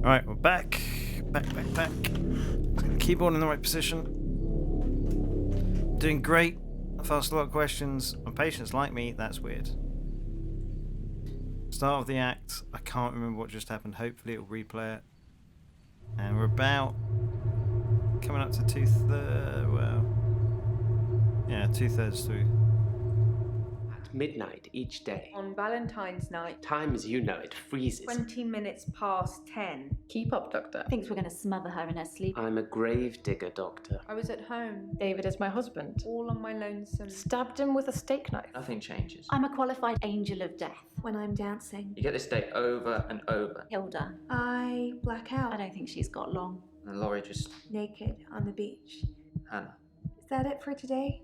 Alright, we're back. Back. Keyboard in the right position. Doing great. I've asked a lot of questions. My patients like me. That's weird. Start of the act. I can't remember what just happened. Hopefully it'll replay it. And we're about coming up to 2/3. Well, yeah, 2/3 through. At midnight each day. On Valentine's night. Time as you know it freezes. 20 minutes past 10. Keep up, Doctor. Thinks we're gonna smother her in her sleep. I'm a grave digger, Doctor. I was at home. David is my husband. All on my lonesome. Stabbed him with a steak knife. Nothing changes. I'm a qualified angel of death. When I'm dancing, You get this day over and over. Hilda. I black out. I don't think she's got long. And Laurie just... Naked on the beach. Hannah. Is that it for today?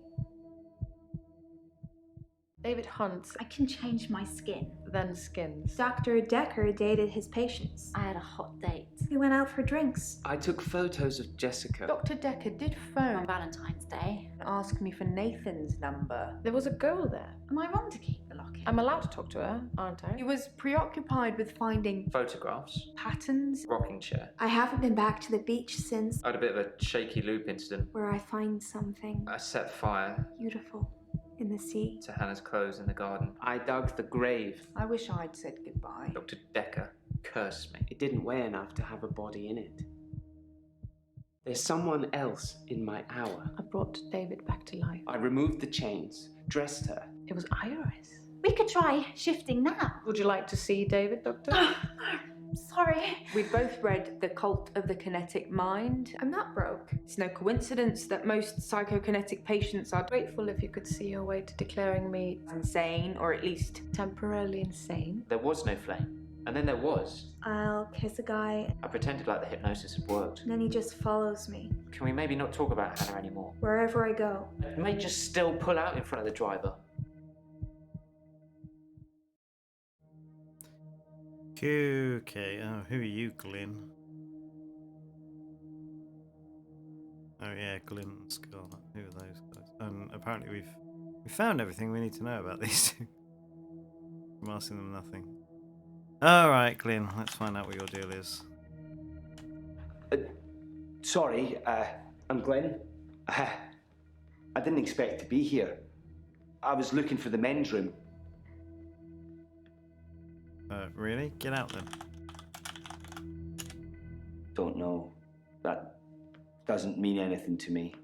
David hunts, I can change my skin. then skins. Dr. Dekker dated his patients. I had a hot date. We went out for drinks. I took photos of Jessica. Dr. Dekker did On phone Valentine's Day. and ask me for Nathan's number. There was a girl there. Am I wrong to keep the locket? I'm allowed to talk to her, aren't I? He was preoccupied with finding Photographs. patterns. Rocking chair. I haven't been back to the beach since I had a bit of a shaky loop incident. where I find something I set fire beautiful in the sea. to Hannah's clothes in the garden. I dug the grave. I wish I'd said goodbye. Dr. Dekker cursed me. It didn't weigh enough to have a body in it. There's someone else in my hour. I brought David back to life. I removed the chains, dressed her. It was Iris. We could try shifting now. Would you like to see David, Doctor? Sorry. We both read The Cult of the Kinetic Mind. I'm not broke. It's no coincidence that most psychokinetic patients are Grateful if you could see your way to declaring me insane, or at least temporarily insane. There was no flame. And then there was. I'll kiss a guy, I pretended like the hypnosis had worked. and then he just follows me Can we maybe not talk about Hannah anymore? wherever I go. I may just still pull out in front of the driver. Okay, who are you, Glyn? Oh yeah, Glyn and Scarlet. Who are those guys? And apparently we found everything we need to know about these two. I'm asking them nothing. Alright, Glyn, let's find out what your deal is. Sorry, I'm Glenn. I didn't expect to be here. I was looking for the men's room. Really? Get out then. Don't know. That doesn't mean anything to me.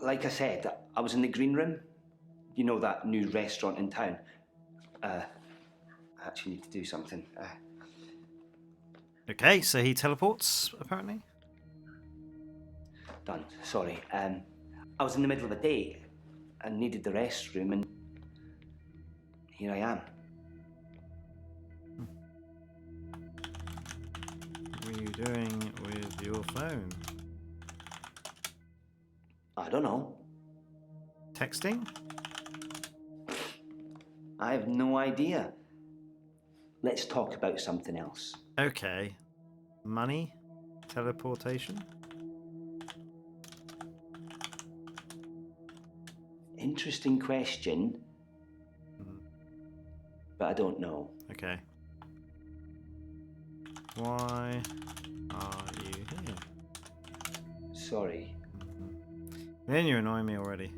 Like I said, I was in the green room. You know, that new restaurant in town. I actually need to do something. Okay, so he teleports, apparently. Done. Sorry. I was in the middle of a date and needed the restroom, and here I am. What are you doing with your phone? I don't know. Texting? I have no idea. Let's talk about something else. Okay. Money? Teleportation? Interesting question, but I don't know. Okay. Why are you here? Sorry. Then you're annoying me already.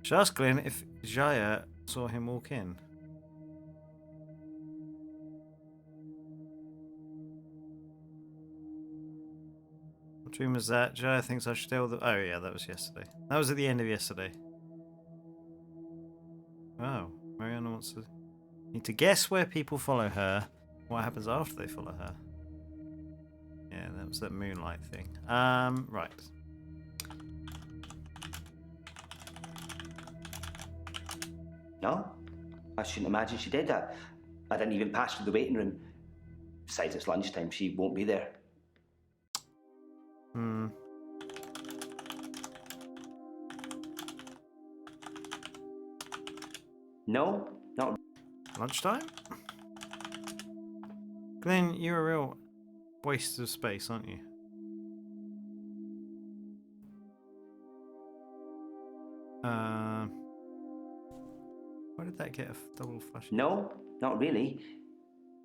Should I ask Glenn if Jaya saw him walk in? What dream was that? Jaya thinks I should steal the... Oh yeah, that was yesterday. That was at the end of yesterday. Oh, Mariana wants to... Need to guess where people follow her. What happens after they follow her? Yeah, that was that moonlight thing. Right. No, I shouldn't imagine she did that. I didn't even pass through the waiting room. Besides, it's lunchtime. She won't be there. No, not. Lunchtime? Glenn, you're a real waste of space, aren't you? Why did that get a double flush? No, not really.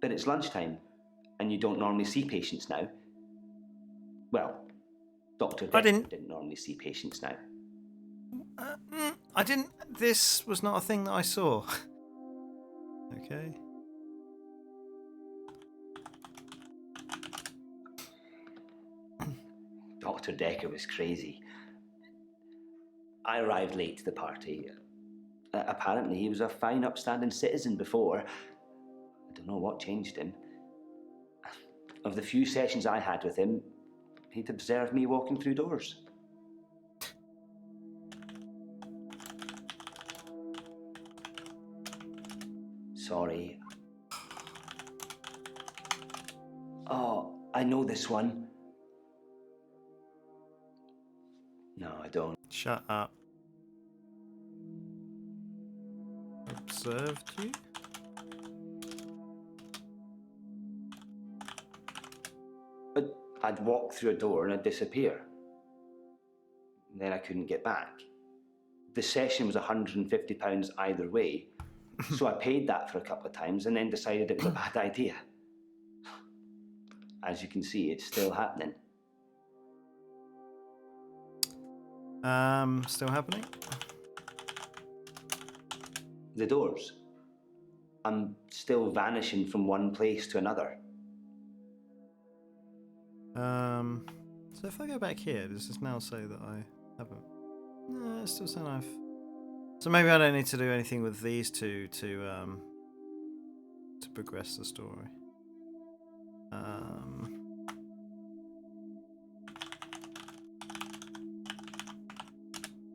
But it's lunchtime, and you don't normally see patients now. Well, Dr. I Dekker didn't normally see patients now. I didn't. This was not a thing that I saw. Okay. Dr. Dekker was crazy. I arrived late to the party. Apparently, he was a fine, upstanding citizen before. I don't know what changed him. Of the few sessions I had with him, he'd observed me walking through doors. Sorry. Oh, I know this one. No, I don't. Shut up. Observed you? But I'd walk through a door and I'd disappear. Then I couldn't get back. The session was £150 either way, so I paid that for a couple of times and then decided it was a bad idea. As you can see, it's still happening. Still happening? The doors. I'm still vanishing from one place to another. So if I go back here, does this now say that I haven't? No, it's still saying I've. So maybe I don't need to do anything with these two to progress the story.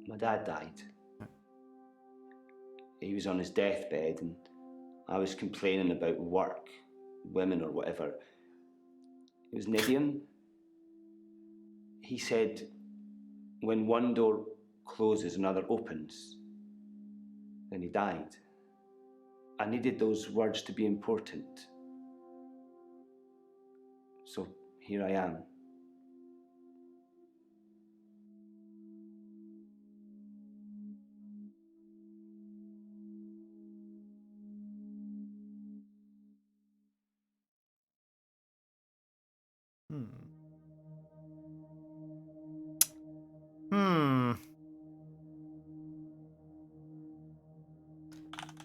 My dad died. He was on his deathbed and I was complaining about work, women or whatever. It was an idiom. He said, when one door closes, another opens. Then he died. I needed those words to be important. So here I am.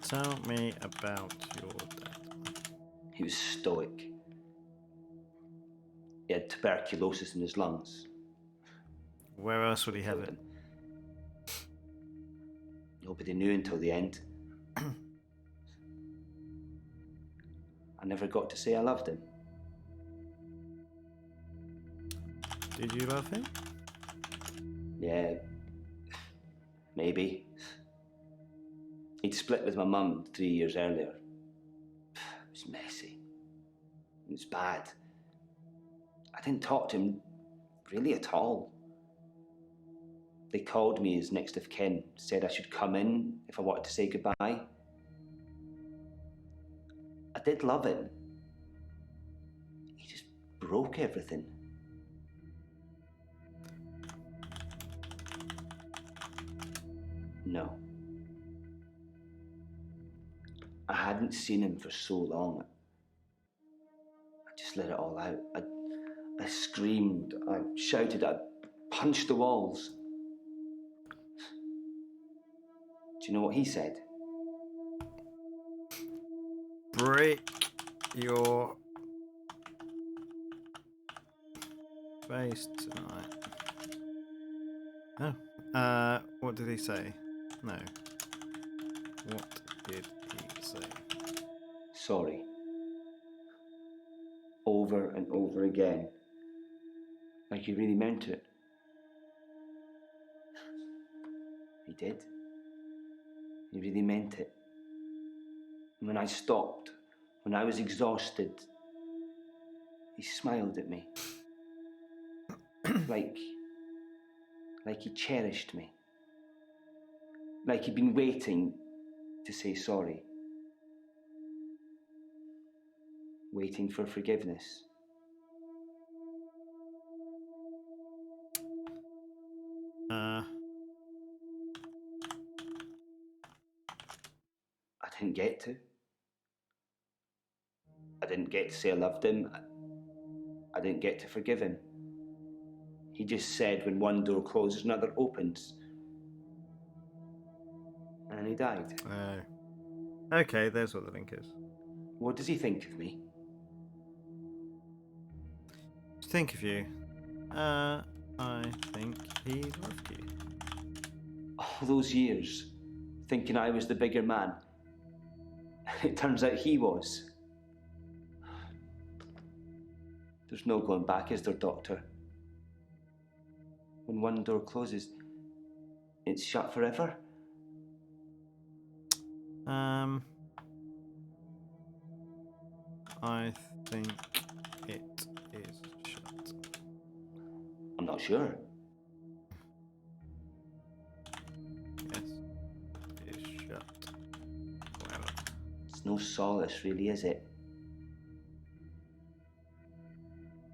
Tell me about your dad. He was stoic. He had tuberculosis in his lungs. Where else would he have it? Nobody knew until the end. I never got to say I loved him. Did you love him? Yeah, maybe. He'd split with my mum 3 years earlier. It was messy. It was bad. I didn't talk to him really at all. They called me as next of kin, said I should come in if I wanted to say goodbye. I did love him. He just broke everything. No. I hadn't seen him for so long. I just let it all out. I screamed, I shouted, I punched the walls. Do you know what he said? Break your face tonight. Oh. What did he say? No. What did he say? Sorry. Over and over again. Like he really meant it. He did. He really meant it. And when I stopped, when I was exhausted, he smiled at me. like he cherished me. Like he'd been waiting to say sorry. Waiting for forgiveness. didn't get to. I didn't get to say I loved him. I didn't get to forgive him. He just said when one door closes, another opens. And he died. Oh. Okay, there's what the link is. What does he think of me? Think of you. I think he loved you. All those years, thinking I was the bigger man. It turns out he was. There's no going back, is there, Doctor? When one door closes, it's shut forever. I think it is shut. I'm not sure. Yes, it is shut. Forever. It's no solace, really, is it?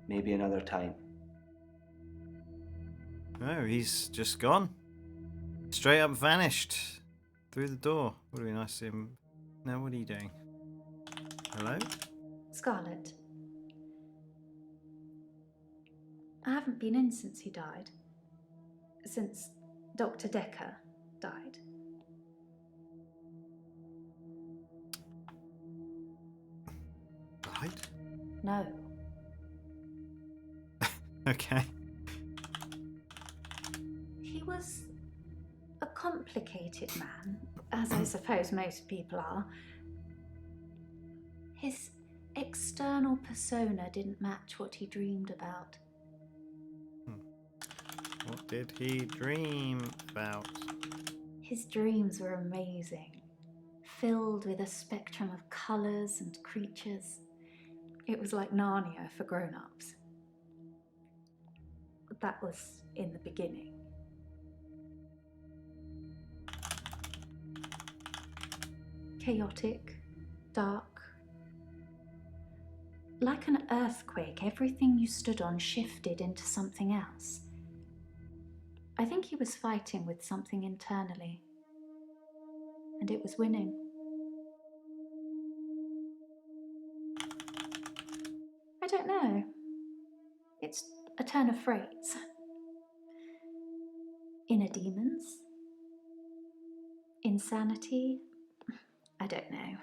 Maybe another time. No, he's just gone. Straight up vanished through the door. Would be nice to see him. Now, what are you doing? Hello? Scarlett. I haven't been in since he died. Since Dr. Dekker died. Right? No. Okay. He was a complicated man, as I suppose most people are. His external persona didn't match what he dreamed about. What did he dream about? His dreams were amazing, filled with a spectrum of colours and creatures. It was like Narnia for grown-ups. That was in the beginning. Chaotic, dark. Like an earthquake, everything you stood on shifted into something else. I think he was fighting with something internally, and it was winning. I don't know. It's a turn of phrase. Inner demons? Insanity? I don't know.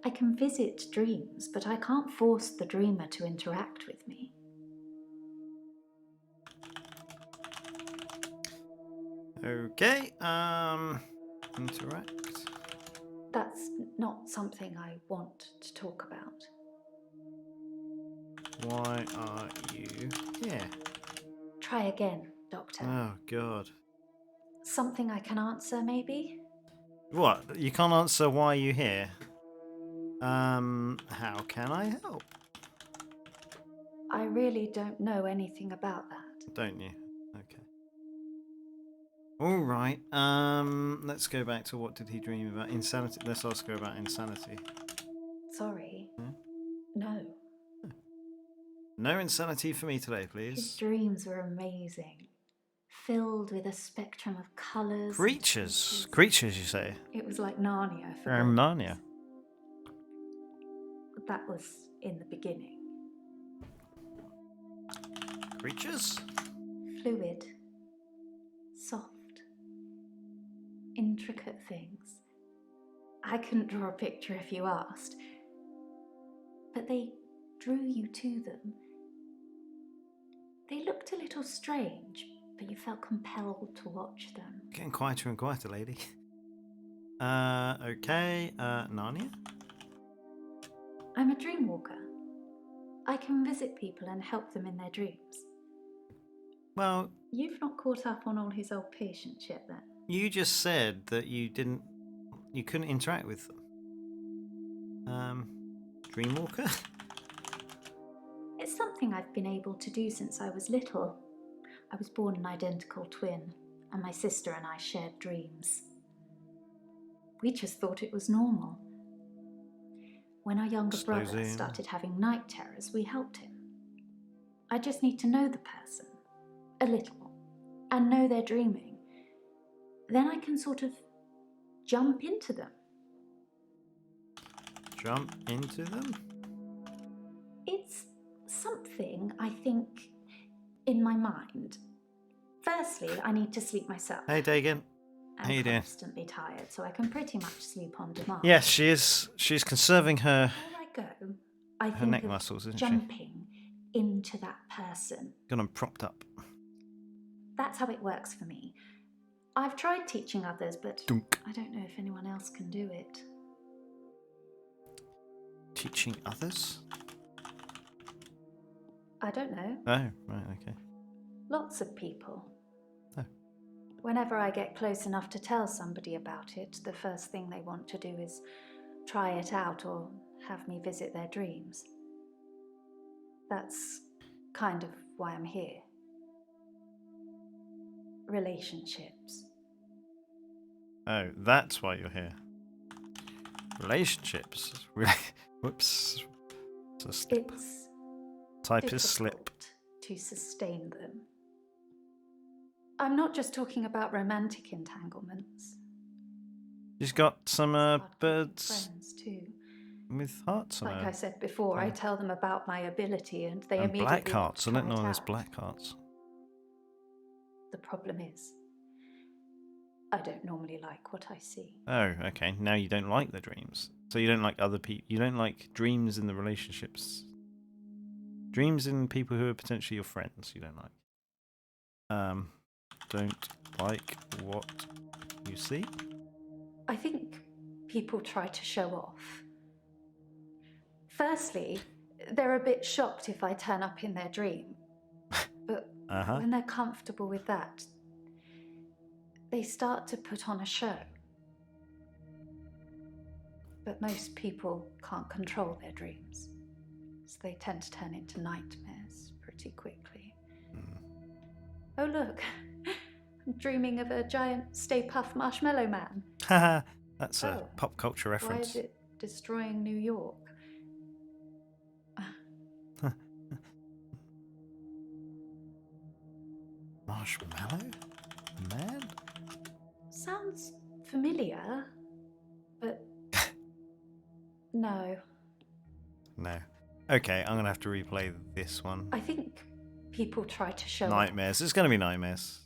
I can visit dreams, but I can't force the dreamer to interact with me. Okay, interact. That's not something I want to talk about. Why are you here? Try again, Doctor. Oh, God. Something I can answer, maybe? What? You can't answer why you here? How can I help? I really don't know anything about that. Don't you? Okay. All right. Let's go back to what did he dream about? Insanity. Let's ask her about insanity. Sorry. Hmm? No. No insanity for me today, His please. dreams were amazing, filled with a spectrum of colours. Creatures. Creatures, you say? It was like Narnia for Narnia. That was in the beginning. Creatures? Fluid, soft, intricate things. I couldn't draw a picture if you asked, but they drew you to them. They looked a little strange, but you felt compelled to watch them. Getting quieter and quieter, lady. Okay. Narnia? I'm a dream walker. I can visit people and help them in their dreams. Well, You've not caught up on all his old patients yet, then? you just said that you couldn't interact with them. Dreamwalker? It's something I've been able to do since I was little. I was born an identical twin, and my sister and I shared dreams. We just thought it was normal. When our younger Slows brother in. started having night terrors, we helped him. I just need to know the person, a little, and know they're dreaming. Then I can sort of jump into them, jump into them? It's something I think in my mind. Firstly, I need to sleep myself. Hey, Dagan. How you I'm doing? constantly tired, so I can pretty much sleep on demand. Yes, she is. She's conserving her Before I go, I her think neck of muscles, isn't she? jumping into that person. Got them propped up. That's how it works for me. I've tried teaching others, but Dunk. I don't know if anyone else can do it. Teaching others? I don't know. Oh, right, okay. Lots of people. Oh. Whenever I get close enough to tell somebody about it, the first thing they want to do is try it out or have me visit their dreams. That's kind of why I'm here. Relationships. Oh, that's why you're here. Relationships. Whoops. It's a slip. It's Type is slip. difficult to sustain them. I'm not just talking about romantic entanglements. She's got some It's hard to make birds friends too. with hearts on Like her. I said before, I Yeah. tell them about my ability and they And immediately black want hearts. to I don't try know it there's out. black hearts. The problem is, I don't normally like what I see. Oh, okay. Now you don't like the dreams. So you don't like other people. You don't like dreams in the relationships. Dreams in people who are potentially your friends. You don't like. Don't like what you see. I think people try to show off. Firstly, they're a bit shocked if I turn up in their dream. But Uh-huh. when they're comfortable with that, they start to put on a show. But most people can't control their dreams, so they tend to turn into nightmares pretty quickly. Oh look, I'm dreaming of a giant Stay Puft Marshmallow Man. Haha. That's a Oh, pop culture Why reference. is it destroying New York? Marshmallow Man? Sounds familiar, but no. No. Okay, I'm gonna have to replay this one. I think people try to show off. Nightmares. It's gonna be nightmares.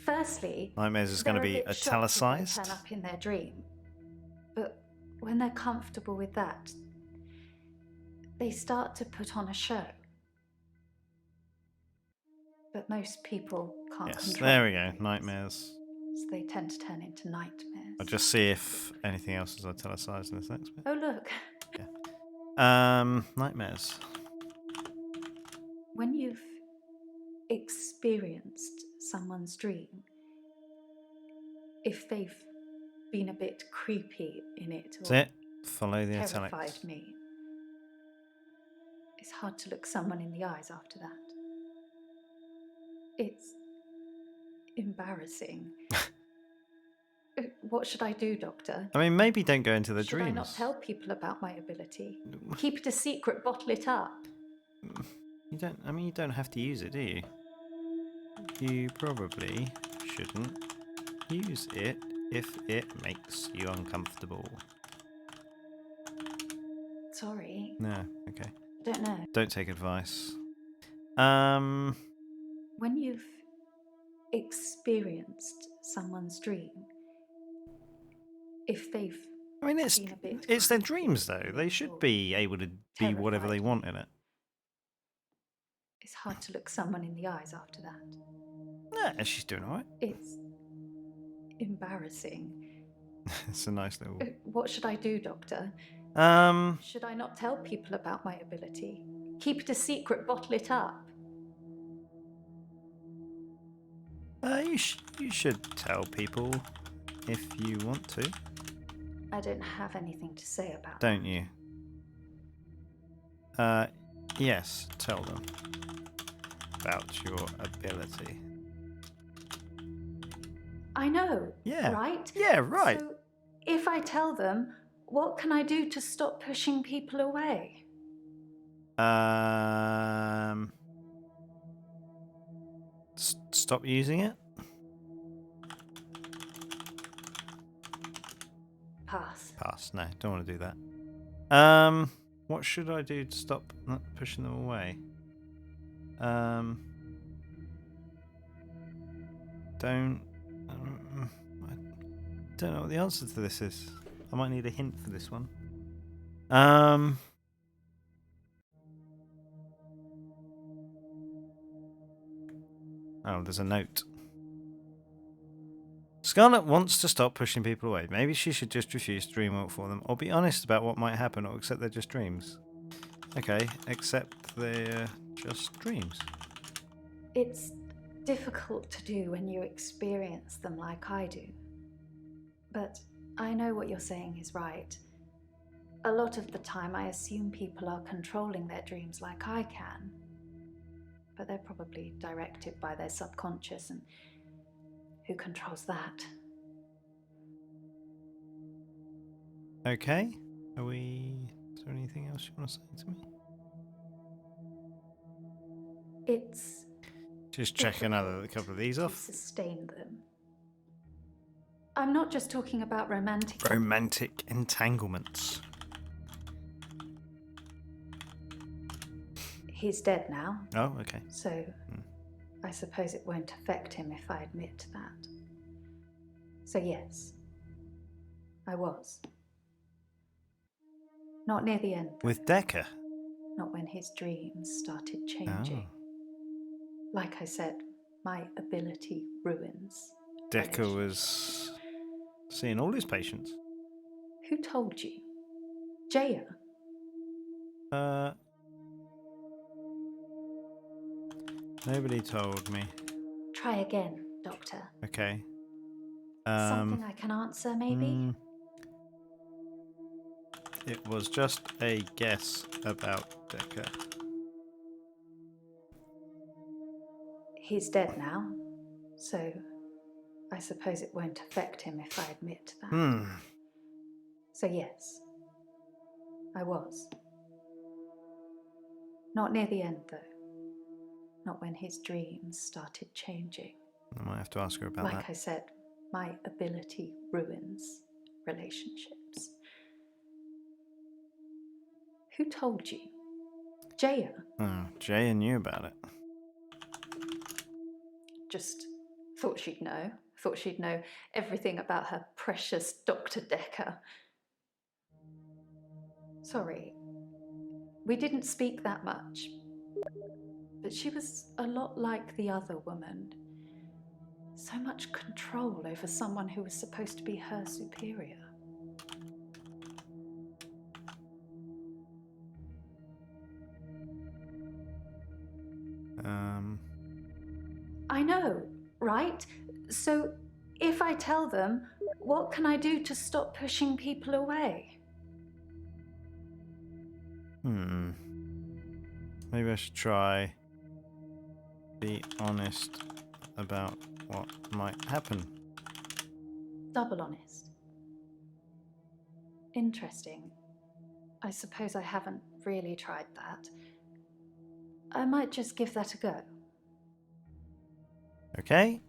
Firstly, Nightmares is gonna they're a be bit shocked if I italicized. turn up in their dream. But when they're comfortable with that, they start to put on a show. But most people can't Yes, control there we their go. dreams, Nightmares. so they tend to turn into nightmares. I'll just see if anything else is italicized in this next bit. Oh look, Nightmares. when you've experienced someone's dream, if they've been a bit creepy in it That's or it. Follow the terrified italics. me, it's hard to look someone in the eyes after that. It's embarrassing. What should I do, Doctor? I mean, maybe don't go into the Should dreams. I not tell people about my ability? Keep it a secret, bottle it up? You don't. I mean, you don't have to use it, do you? You probably shouldn't use it if it makes you uncomfortable. Sorry, No. Okay. I don't know. Don't take advice. When you've experienced someone's dream, if they've I mean, it's been a bit their creepy dreams though. They should or be able to be whatever they terrified want me, in it. it's hard to look someone in the eyes after that. Yeah, she's doing alright. It's embarrassing. It's a nice little. What should I do, Doctor? Should I not tell people about my ability? Keep it a secret, bottle it up? You should tell people if you want to. I don't have anything to say about Don't you? Yes, tell them about your ability. I know, Yeah. right? Yeah, right. So, if I tell them, what can I do to stop pushing people away? Stop using it. Pass. Pass. No, don't want to do that. What should I do to stop pushing them away? I don't know what the answer to this is. I might need a hint for this one. Oh, there's a note. Scarlet wants to stop pushing people away. Maybe she should just refuse to dreamwalk for them, or be honest about what might happen, or accept they're just dreams. Okay, accept they're just dreams. It's difficult to do when you experience them like I do. But I know what you're saying is right. A lot of the time I assume people are controlling their dreams like I can. But they're probably directed by their subconscious, and who controls that? Okay. Is there anything else you want to say to me? It's Just check another couple of these to off. sustain them. I'm not just talking about romantic. Romantic entanglements. He's dead now, Oh, okay. so I suppose it won't affect him if I admit that. So yes, I was. Not near the end, With Dekker. not when his dreams started changing. Oh. Like I said, my ability ruins. Dekker was seeing all his patients. Who told you? Jaya? Nobody told me. Try again, Doctor. Okay. Something I can answer, maybe? It was just a guess about Dekker. He's dead now, so I suppose it won't affect him if I admit that. So yes, I was. Not near the end, though. Not when his dreams started changing. I might have to ask her about Like that. I said, my ability ruins relationships. Who told you? Jaya? Oh, Jaya knew about it. Just thought she'd know. Thought she'd know everything about her precious Dr. Dekker. Sorry, we didn't speak that much. But she was a lot like the other woman. So much control over someone who was supposed to be her superior. I know, right? So if I tell them, what can I do to stop pushing people away? Maybe I should try be honest about what might happen. Double honest. Interesting. I suppose I haven't really tried that. I might just give that a go. Okay.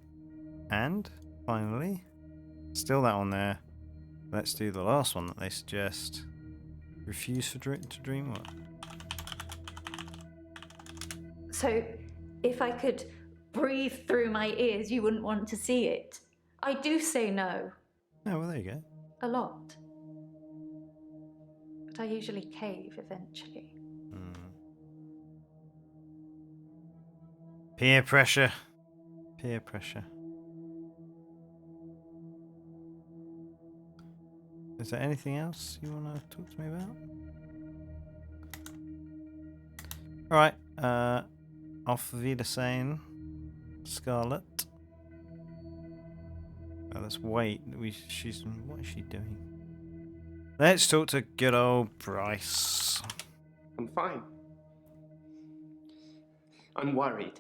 And finally, still that one there. Let's do the last one that they suggest. Refuse to dream what? So, if I could breathe through my ears, you wouldn't want to see it. I do say no. Oh, well, there you go. A lot. But I usually cave eventually. Peer pressure. Peer pressure. Is there anything else you want to talk to me about? Alright, auf Wiedersehen, Scarlet. Oh, let's wait. What is she doing? Let's talk to good old Bryce. I'm fine. I'm worried.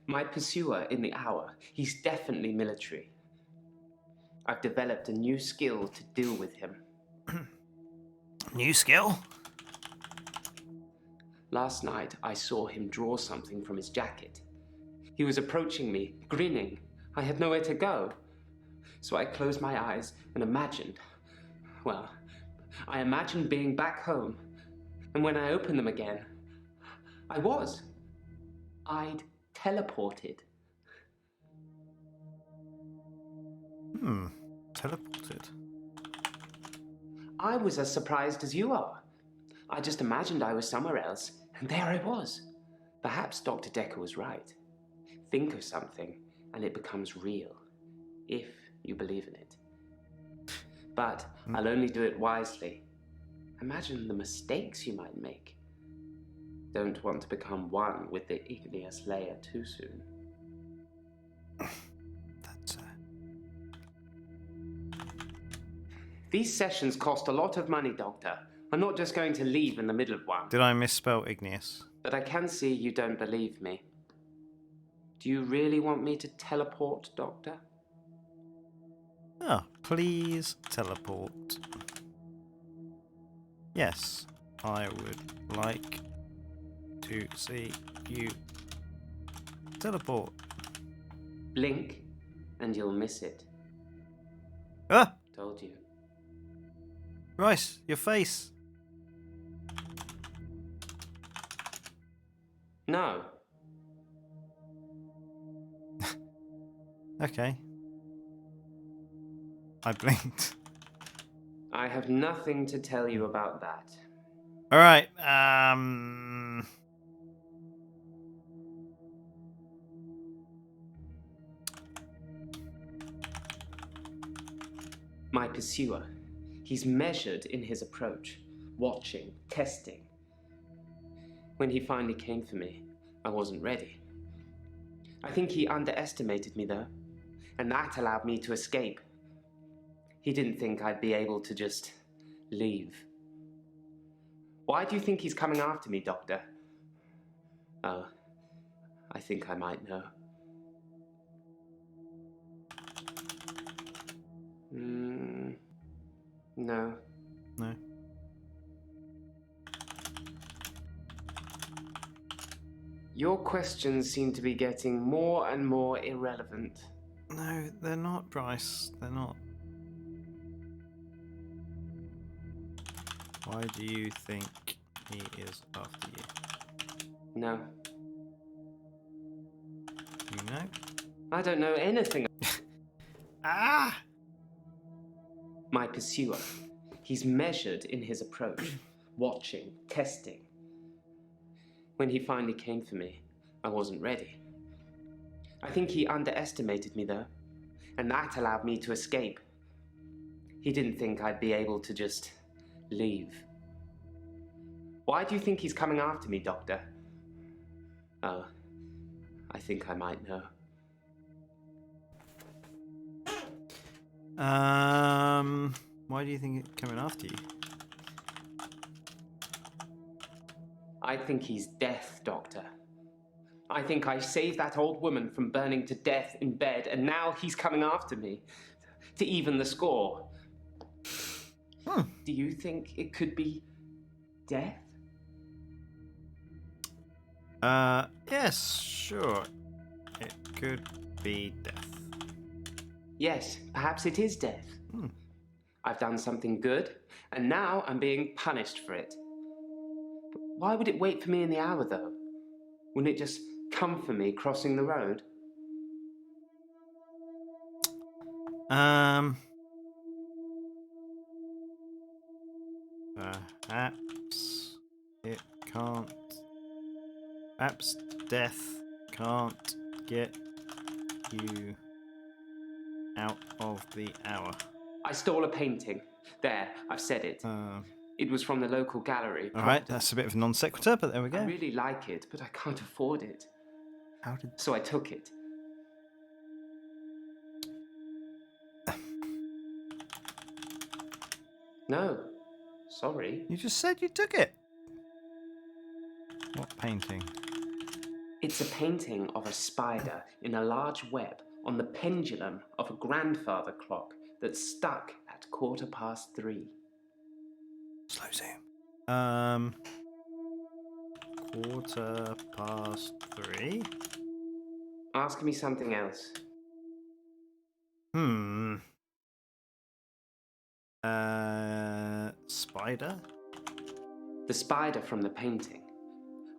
My pursuer in the hour, he's definitely military. I've developed a new skill to deal with him. New skill? Last night, I saw him draw something from his jacket. He was approaching me, grinning. I had nowhere to go. So I closed my eyes and imagined, well, I imagined being back home, and when I opened them again, I'd teleported. Teleported. I was as surprised as you are. I just imagined I was somewhere else, and there I was. Perhaps Dr. Dekker was right. Think of something, and it becomes real, if you believe in it. But I'll only do it wisely. Imagine the mistakes you might make. Don't want to become one with the igneous layer too soon. That's These sessions cost a lot of money, Doctor. I'm not just going to leave in the middle of one. Did I misspell igneous? But I can see you don't believe me. Do you really want me to teleport, Doctor? Oh, please teleport. Yes, I would like to see you teleport. Blink, and you'll miss it. Ah! Told you. Rice, your face. No. Okay. I blinked. I have nothing to tell you about that. Alright, My pursuer. He's measured in his approach, watching, testing. When he finally came for me, I wasn't ready. I think he underestimated me, though, and that allowed me to escape. He didn't think I'd be able to just leave. Why do you think he's coming after me, Doctor? Oh, I think I might know. No. no. Your questions seem to be getting more and more irrelevant. No, they're not, Bryce. They're not. Why do you think he is after you? No. You know? I don't know anything. Ah! My pursuer. He's measured in his approach, watching, testing. When he finally came for me, I wasn't ready. I think he underestimated me, though, and that allowed me to escape. He didn't think I'd be able to just leave. Why do you think he's coming after me, Doctor? Oh, I think I might know. Why do you think it's coming after you? I think he's death, Doctor. I think I saved that old woman from burning to death in bed, and now he's coming after me to even the score. Do you think it could be death? Yes, sure. It could be death. Yes, perhaps it is death. I've done something good, and now I'm being punished for it. But why would it wait for me in the hour, though? Wouldn't it just come for me crossing the road? Perhaps it can't. Perhaps death can't get you out of the hour. I stole a painting. There, I've said it. It was from the local gallery. Alright, that's a bit of a non sequitur, but there we go. I really like it, but I can't afford it. How did. So I took it. No, sorry. You just said you took it. What painting? It's a painting of a spider in a large web on the pendulum of a grandfather clock that's stuck at 3:15. Slow zoom. 3:15. Ask me something else. spider? The spider from the painting.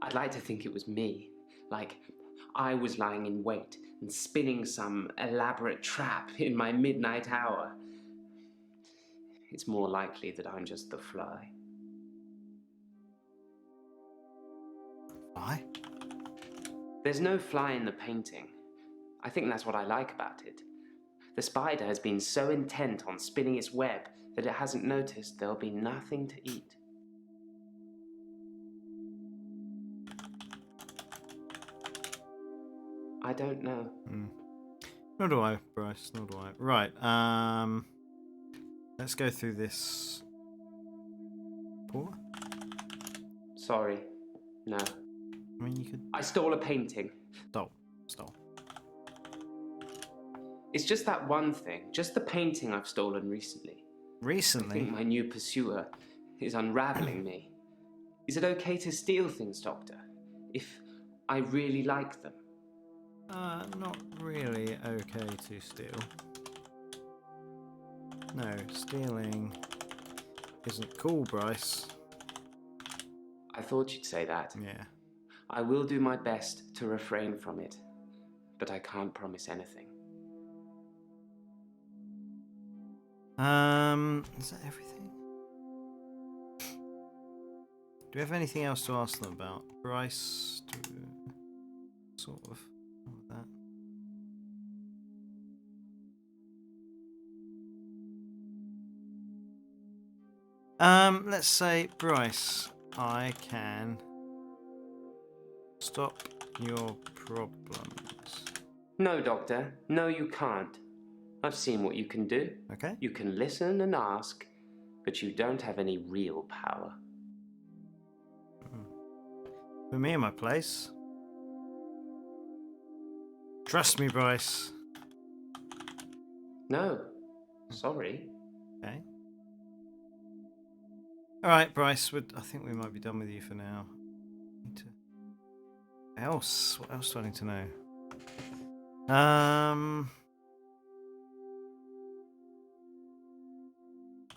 I'd like to think it was me. Like, I was lying in wait and spinning some elaborate trap in my midnight hour. It's more likely that I'm just the fly. Why? There's no fly in the painting. I think that's what I like about it. The spider has been so intent on spinning its web that it hasn't noticed there'll be nothing to eat. I don't know. Nor do I, Bryce. Nor do I. Right. Let's go through this. Paula? Sorry. No. I mean, you could. I stole a painting. Stole. It's just that one thing, just the painting I've stolen recently. I Recently. think my new pursuer is unraveling me. Is it okay to steal things, Doctor? If I really like them? Not really okay to steal. No, stealing isn't cool, Bryce. I thought you'd say that. Yeah. I will do my best to refrain from it, but I can't promise anything. Is that everything? Do we have anything else to ask them about? Bryce, sort of that. Let's say, Bryce, I can stop your problems. No, Doctor. No, you can't. I've seen what you can do. Okay. You can listen and ask, but you don't have any real power. Put me in my place. Trust me, Bryce. No. Sorry. Okay. All right, Bryce. I think we might be done with you for now. What else do I need to know?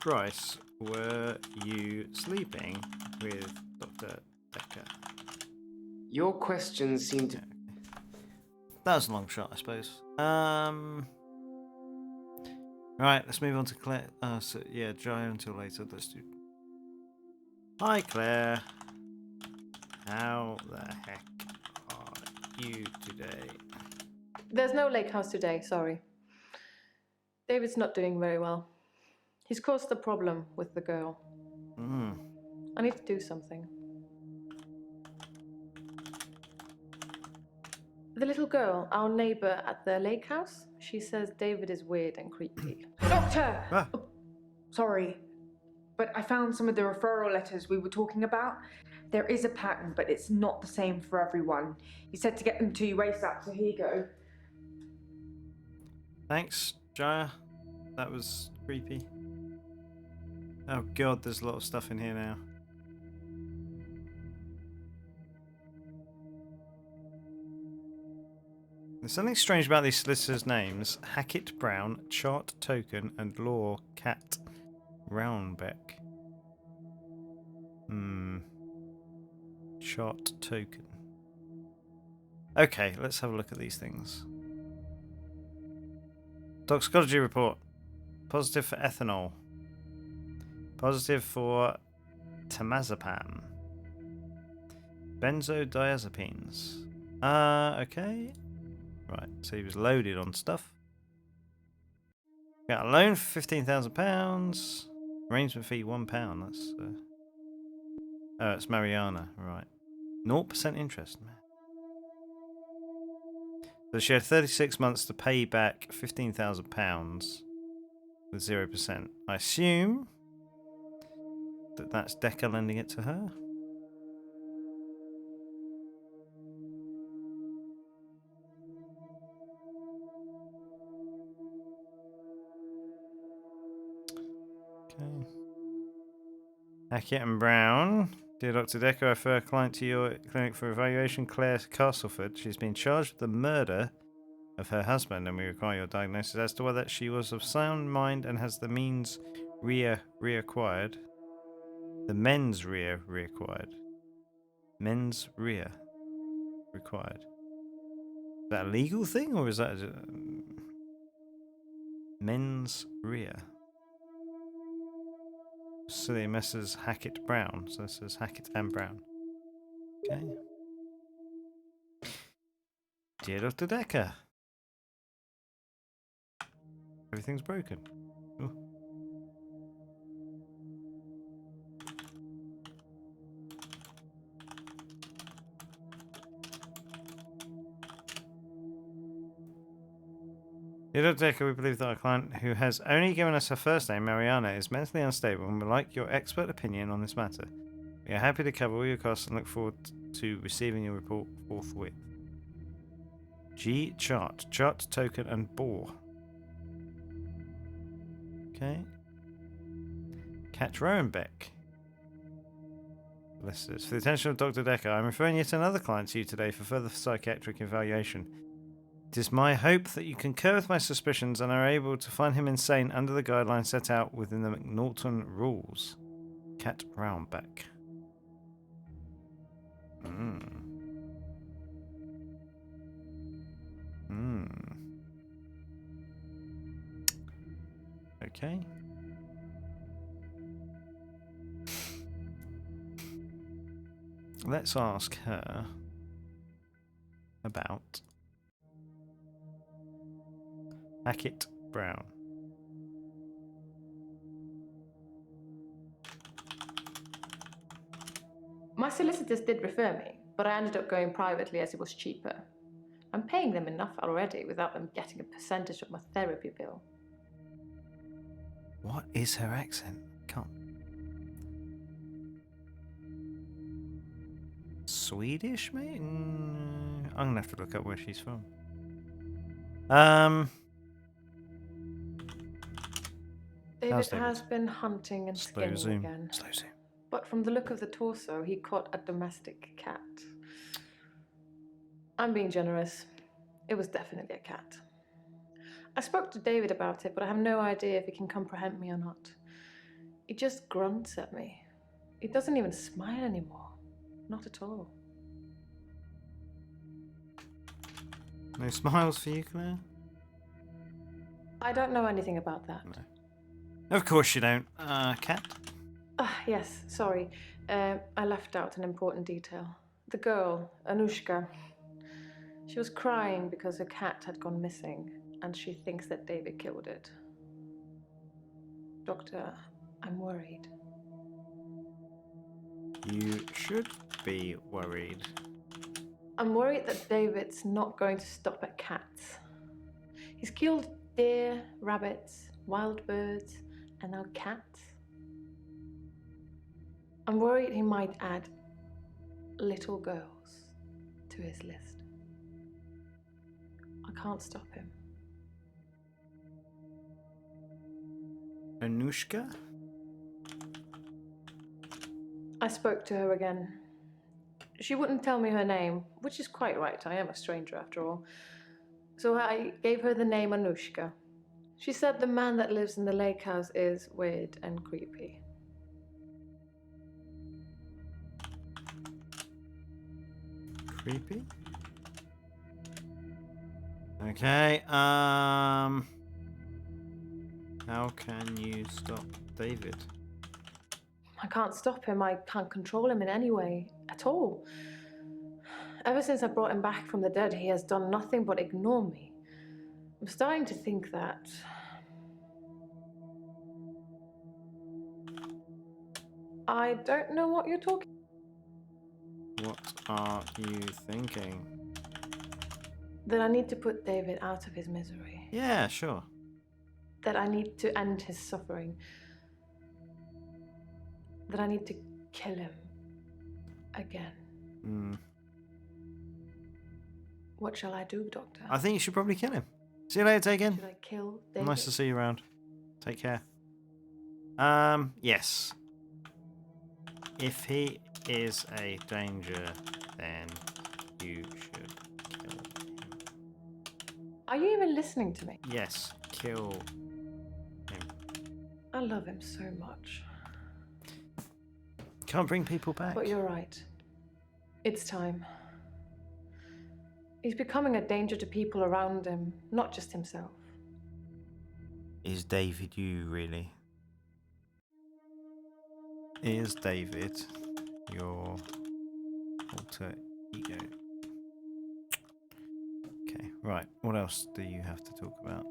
Bryce, were you sleeping with Dr. Dekker? Your questions seem to... That was a long shot, I suppose. Right, let's move on to Claire. Dry until later. Let's do. Hi, Claire. How the heck are you today? There's no lake house today, sorry. David's not doing very well. He's caused a problem with the girl. I need to do something. The little girl, our neighbor at the lake house, she says David is weird and creepy. Doctor! Ah. Oh, sorry, but I found some of the referral letters we were talking about. There is a pattern, but it's not the same for everyone. He said to get them to you ASAP, so here you go. Thanks, Jaya. That was creepy. Oh god, there's a lot of stuff in here now. There's something strange about these solicitors' names. Hackett Brown, Chart Token, and Law Cat Roundbeck. Chart Token. Okay, let's have a look at these things. Toxicology report. Positive for ethanol. Positive for temazepam. Benzodiazepines. Okay. Right, so he was loaded on stuff. Got a loan for £15,000. Arrangement fee £1. That's it's Mariana, right. 0% interest, man. So she had 36 months to pay back £15,000 with 0%. I assume that that's Dekker lending it to her. Okay. Hackett and Brown. Dear Dr. Dekker, I refer a client to your clinic for evaluation. Claire Castleford. She's been charged with the murder of her husband, and we require your diagnosis as to whether she was of sound mind and has the means reacquired. The mens rea required. Mens rea required. Is that a legal thing or is that mens rea? Silly Messrs. Hackett Brown. So this says Hackett and Brown. Okay. Dear Dr. Dekker. Everything's broken. Ooh. Dear Dr. Dekker, we believe that our client, who has only given us her first name, Mariana, is mentally unstable and would like your expert opinion on this matter. We are happy to cover all your costs and look forward to receiving your report forthwith. G chart, chart token, and bore. Okay. Kat Rowenbeck. Listeners, for the attention of Dr. Dekker, I am referring yet another client to you today for further psychiatric evaluation. It is my hope that you concur with my suspicions and are able to find him insane under the guidelines set out within the McNaughton rules. Kat Rowenbeck. Okay. Let's ask her about Hackett Brown. My solicitors did refer me, but I ended up going privately as it was cheaper. I'm paying them enough already without them getting a percentage of my therapy bill. What is her accent? Can't. Swedish, mate? I'm gonna have to look up where she's from. David David? has been hunting and Slow skinning zoom. again. Slow zoom. But from the look of the torso, he caught a domestic cat. I'm being generous. It was definitely a cat. I spoke to David about it, but I have no idea if he can comprehend me or not. He just grunts at me. He doesn't even smile anymore. Not at all. No smiles for you, Claire? I don't know anything about that. No. Of course you don't. Cat? Yes, sorry. I left out an important detail. The girl, Anushka, she was crying because her cat had gone missing, and she thinks that David killed it. Doctor, I'm worried. You should be worried. I'm worried that David's not going to stop at cats. He's killed deer, rabbits, wild birds, and now cats. I'm worried he might add little girls to his list. I can't stop him. Anushka? I spoke to her again. She wouldn't tell me her name, which is quite right. I am a stranger after all. So I gave her the name Anushka. She said the man that lives in the lake house is weird and creepy. Creepy? Okay, how can you stop David? I can't stop him. I can't control him in any way at all. Ever since I brought him back from the dead, he has done nothing but ignore me. I'm starting to think that... I don't know what you're talking... What are you thinking? That I need to put David out of his misery. Yeah, sure. That I need to end his suffering. That I need to kill him again. What shall I do, Doctor? I think you should probably kill him. See you later, Tegan. Should I kill David? Nice to see you around. Take care. Yes. If he is a danger, then you should kill him. Are you even listening to me? Yes, kill him. I love him so much. Can't bring people back. But you're right. It's time. He's becoming a danger to people around him, not just himself. Is David you, really? Is David your alter ego? Okay, right. What else do you have to talk about?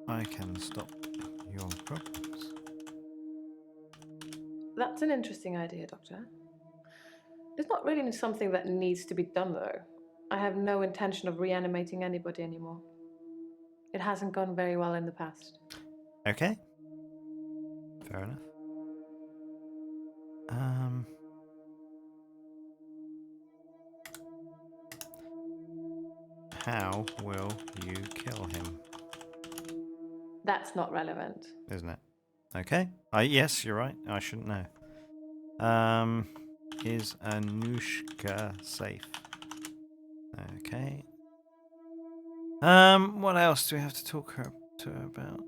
I can stop your problems. That's an interesting idea, Doctor. It's not really something that needs to be done, though. I have no intention of reanimating anybody anymore. It hasn't gone very well in the past. Okay. Fair enough. How will you kill him? That's not relevant. Isn't it? Okay. Yes, you're right. I shouldn't know. Is Anushka safe? Okay. What else do we have to talk to her about?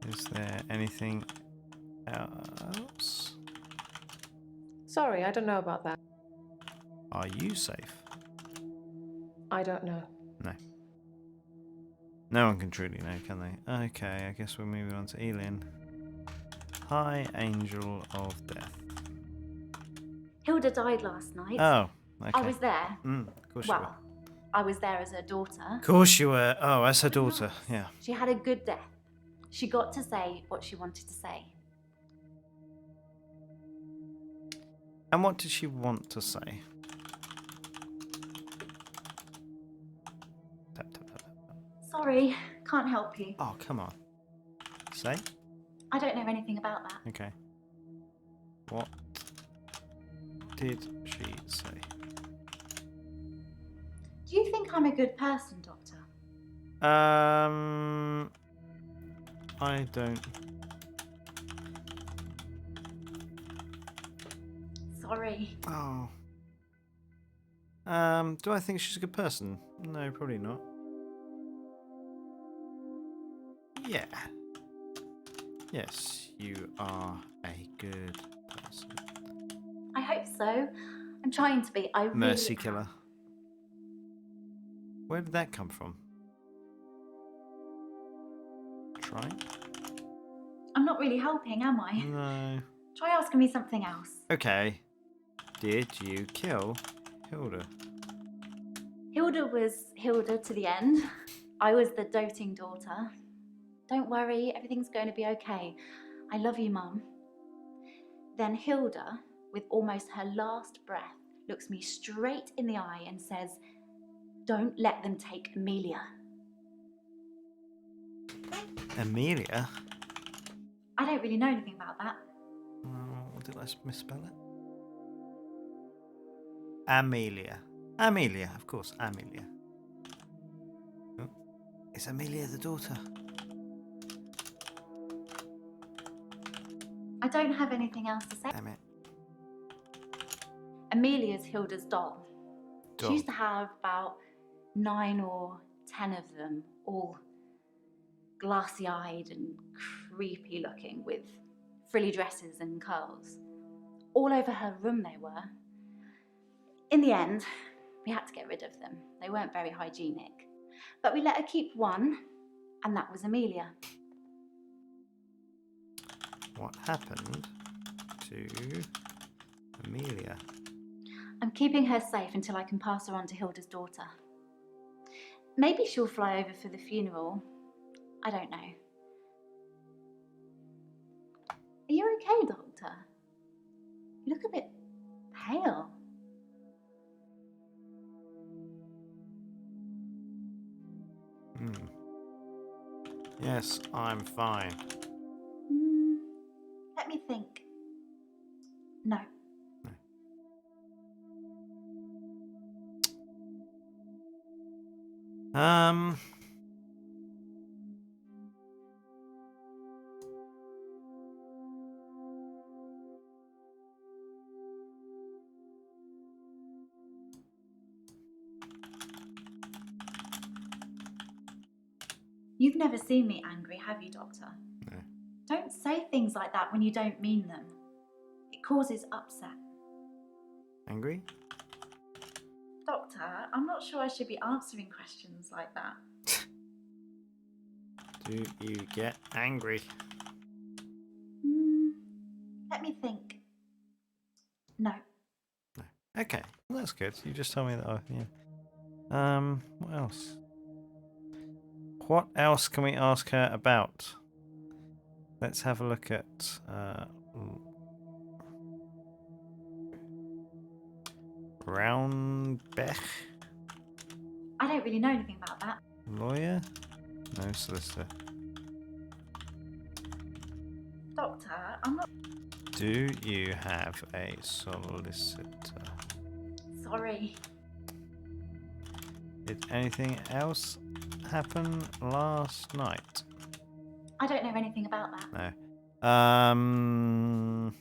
Is there anything else? Sorry, I don't know about that. Are you safe? I don't know. No. No one can truly know, can they? Okay, I guess we're moving on to Elin. Hi, Angel of Death. Hilda died last night. Oh, okay. I was there. Of course you were. Well, I was there as her daughter. Of course you were. Oh, as her daughter. Yeah. She had a good death. She got to say what she wanted to say. And what did she want to say? Tap, tap, tap, tap. Sorry, can't help you. Oh, come on. Say? I don't know anything about that. Okay. What did she say? Do you think I'm a good person, Doctor? I don't. Sorry. Oh. Do I think she's a good person? No, probably not. Yeah. Yes, you are a good person. I hope so. I'm trying to be. I really Mercy am. killer. Where did that come from? Try? I'm not really helping, am I? No. Try asking me something else. Okay. Did you kill Hilda? Hilda was Hilda to the end. I was the doting daughter. Don't worry, everything's going to be okay. I love you, Mum. Then Hilda, with almost her last breath, looks me straight in the eye and says, "Don't let them take Amelia." Amelia? I don't really know anything about that. Did I misspell it? Amelia. Amelia, of course, Amelia. Oh. Is Amelia the daughter? I don't have anything else to say. Damn it. Amelia's Hilda's doll. Doll. She used to have about 9 or 10 of them, all glassy-eyed and creepy looking with frilly dresses and curls. All over her room they were. In the end, we had to get rid of them. They weren't very hygienic. But we let her keep one, and that was Amelia. What happened to Amelia? I'm keeping her safe until I can pass her on to Hilda's daughter. Maybe she'll fly over for the funeral. I don't know. Are you okay, Doctor? You look a bit pale. Yes, I'm fine. Let me think. No. You've never seen me angry, have you, Doctor? No. Don't say things like that when you don't mean them. It causes upset. Angry? Doctor, I'm not sure I should be answering questions like that. Do you get angry? Let me think. No. No. Okay, well, that's good. You just told me that. Yeah. What else? What else can we ask her about? Let's have a look at Brownbech. I don't really know anything about that. Lawyer? No, solicitor. Doctor, I'm not... Do you have a solicitor? Sorry. Did anything else happen last night? I don't know anything about that. No.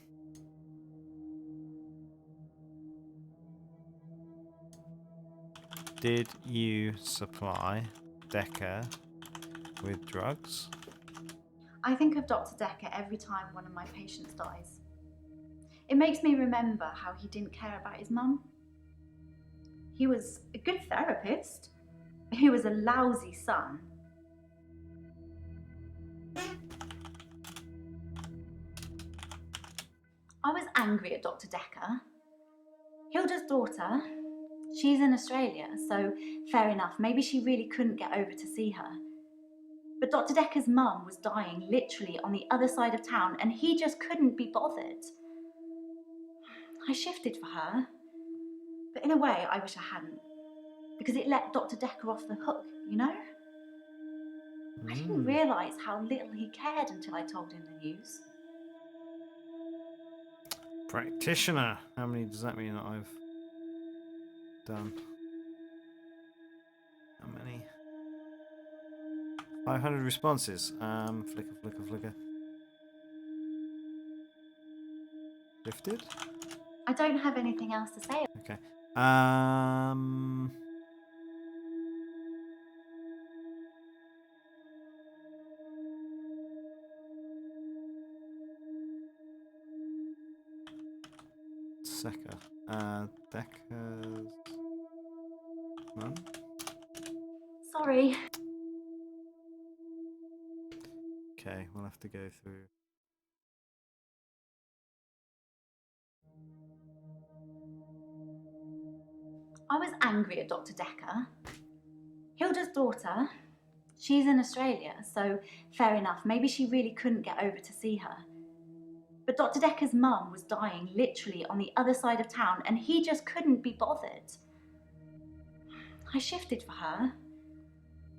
Did you supply Dekker with drugs? I think of Dr. Dekker every time one of my patients dies. It makes me remember how he didn't care about his mum. He was a good therapist. He was a lousy son. I was angry at Dr. Dekker. Hilda's daughter, she's in Australia, so fair enough, maybe she really couldn't get over to see her. But Dr. Dekker's mum was dying literally on the other side of town, and he just couldn't be bothered. I shifted for her, but in a way I wish I hadn't, because it let Dr. Dekker off the hook, you know? I didn't realise how little he cared until I told him the news. Practitioner. How many does that mean that I've done? How many? 500 responses. Flicker. Lifted? I don't have anything else to say. Okay. Dekker. Dekker's mum. Sorry. Okay, we'll have to go through. I was angry at Dr. Dekker. Hilda's daughter, she's in Australia, so fair enough, maybe she really couldn't get over to see her. But Dr. Dekker's mum was dying literally on the other side of town, and he just couldn't be bothered. I shifted for her,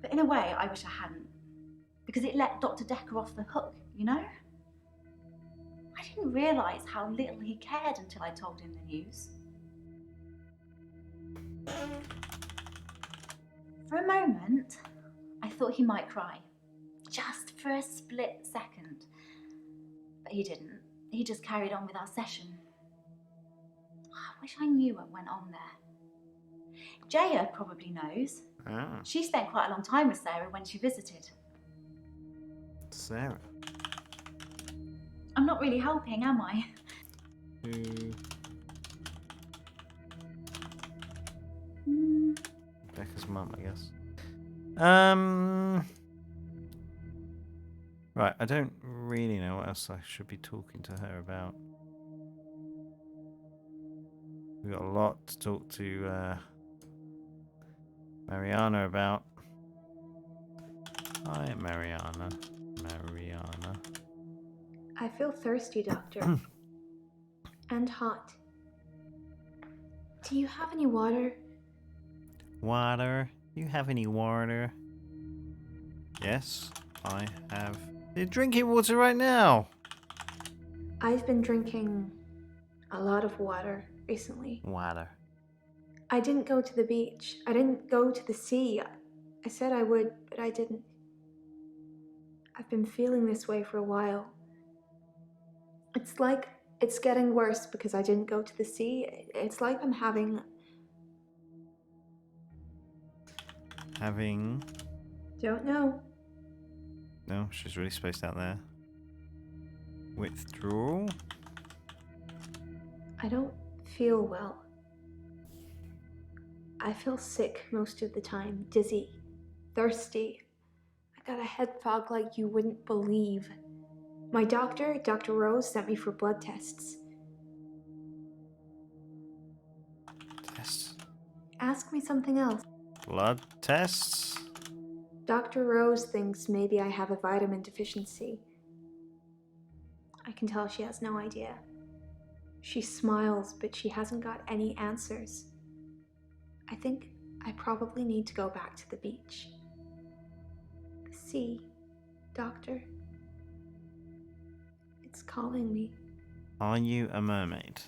but in a way I wish I hadn't, because it let Dr. Dekker off the hook, you know? I didn't realise how little he cared until I told him the news. For a moment, I thought he might cry, just for a split second. But he didn't. He just carried on with our session. I wish I knew what went on there. Jaya probably knows. Ah, She spent quite a long time with Sarah when she visited. Sarah. I'm not really helping, am I? Who? Becca's mum, I guess. Right, I don't really know what else I should be talking to her about. We've got a lot to talk to Mariana about. Hi, Mariana. I feel thirsty, Doctor. And hot. Do you have any water? Water? You have any water? Yes, I have. You're drinking water right now. I've been drinking a lot of water recently. Water. I didn't go to the beach. I didn't go to the sea. I said I would, but I didn't. I've been feeling this way for a while. It's like it's getting worse because I didn't go to the sea. It's like I'm having... Having... Don't know. No, she's really spaced out there. Withdrawal. I don't feel well. I feel sick most of the time, dizzy, thirsty. I got a head fog like you wouldn't believe. My doctor, Dr. Rose, sent me for blood tests. Tests. Ask me something else. Blood tests. Dr. Rose thinks maybe I have a vitamin deficiency. I can tell she has no idea. She smiles, but she hasn't got any answers. I think I probably need to go back to the beach. The sea, Doctor. It's calling me. Are you a mermaid?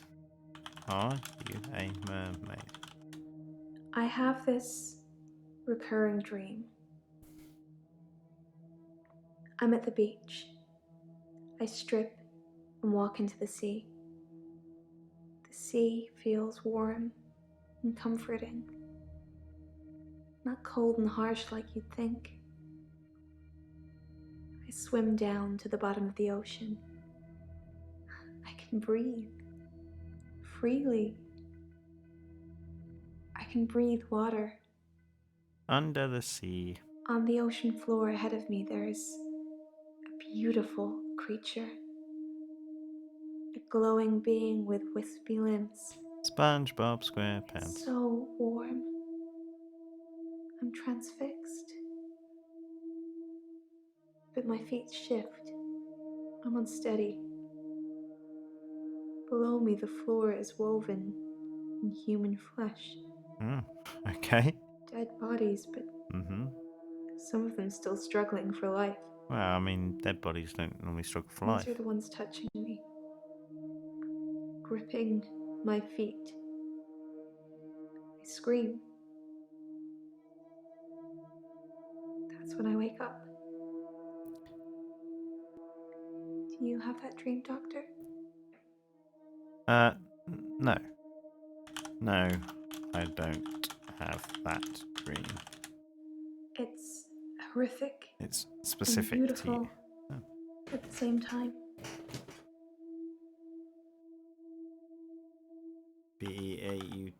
Are you a mermaid? I have this recurring dream. I'm at the beach. I strip and walk into the sea. The sea feels warm and comforting. Not cold and harsh like you'd think. I swim down to the bottom of the ocean. I can breathe freely. I can breathe water. Under the sea. On the ocean floor ahead of me, there's a beautiful creature. A glowing being with wispy limbs. SpongeBob SquarePants. So warm. I'm transfixed. But my feet shift. I'm unsteady. Below me, the floor is woven in human flesh. Okay. Dead bodies, but some of them still struggling for life. Well, I mean, dead bodies don't normally struggle for life. These are the ones touching me. Gripping my feet. I scream. That's when I wake up. Do you have that dream, Doctor? No. No, I don't have that dream. It's horrific. It's And specific beautiful to you. Oh. at the same time. BEAU.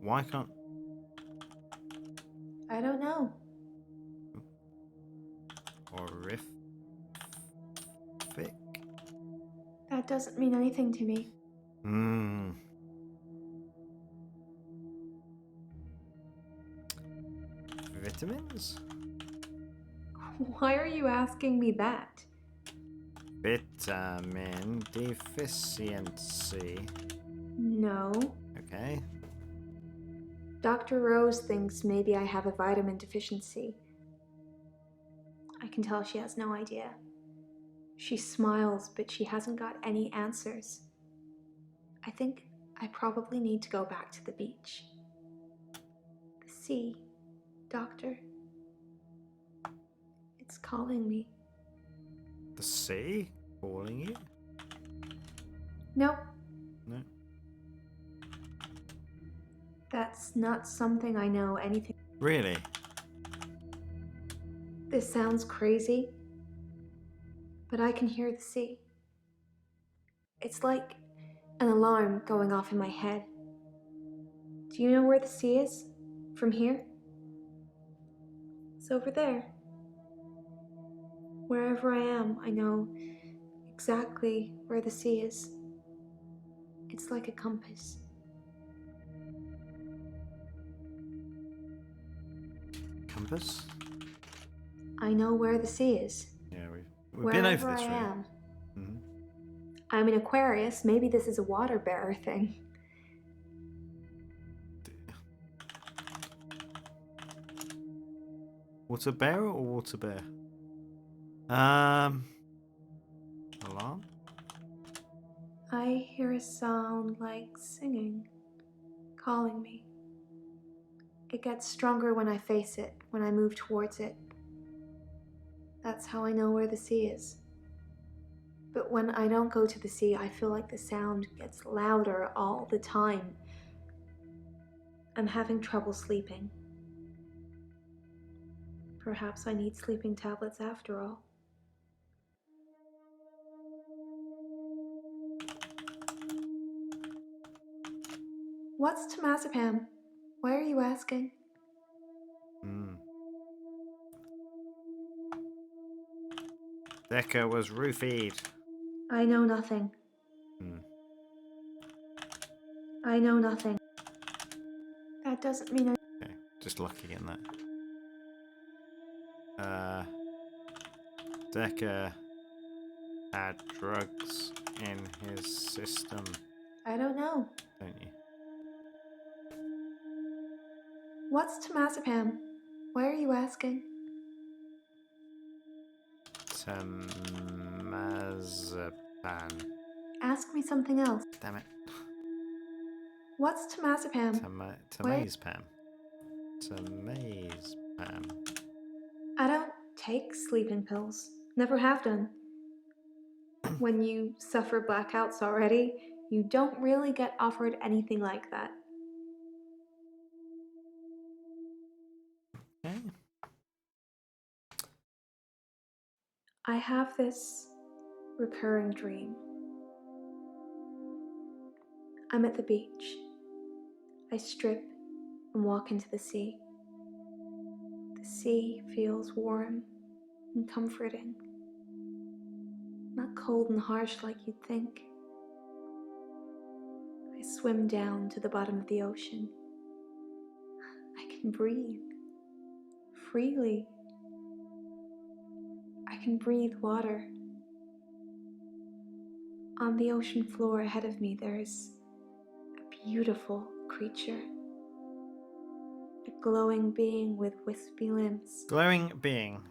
Why can't... I don't know. Horrific? That doesn't mean anything to me. Vitamins? Why are you asking me that? Vitamin deficiency. No. Okay. Dr. Rose thinks maybe I have a vitamin deficiency. I can tell she has no idea. She smiles, but she hasn't got any answers. I think I probably need to go back to the beach. The sea, Doctor. It's calling me. The sea calling you? Nope. No. That's not something I know anything. Really? This sounds crazy, but I can hear the sea. It's like an alarm going off in my head. Do you know where the sea is? From here? It's over there. Wherever I am, I know exactly where the sea is. It's like a compass. Compass? I know where the sea is. Yeah, we've been over this, Wherever I really. am. Mm-hmm. I'm an Aquarius. Maybe this is a water bearer thing. Water bearer or water bear? Alarm? I hear a sound like singing, calling me. It gets stronger when I face it, when I move towards it. That's how I know where the sea is. But when I don't go to the sea, I feel like the sound gets louder all the time. I'm having trouble sleeping. Perhaps I need sleeping tablets after all. What's temazepam? Why are you asking? Hmm. Dekker was roofied. I know nothing. Hmm. I know nothing. That doesn't mean I... Okay, just lucky in that. Dekker had drugs in his system, I don't know. don't you? What's temazepam? Why are you asking? Temazepam. Ask me something else. Damn it. What's temazepam? Temazepam. Temazepam. I don't take sleeping pills. Never have done. When you suffer blackouts already, you don't really get offered anything like that. Okay. I have this recurring dream. I'm at the beach. I strip and walk into the sea. The sea feels warm and comforting. Not cold and harsh like you'd think. I swim down to the bottom of the ocean. I can breathe freely. I can breathe water. On the ocean floor ahead of me, there's a beautiful creature. A glowing being with wispy limbs. Glowing being.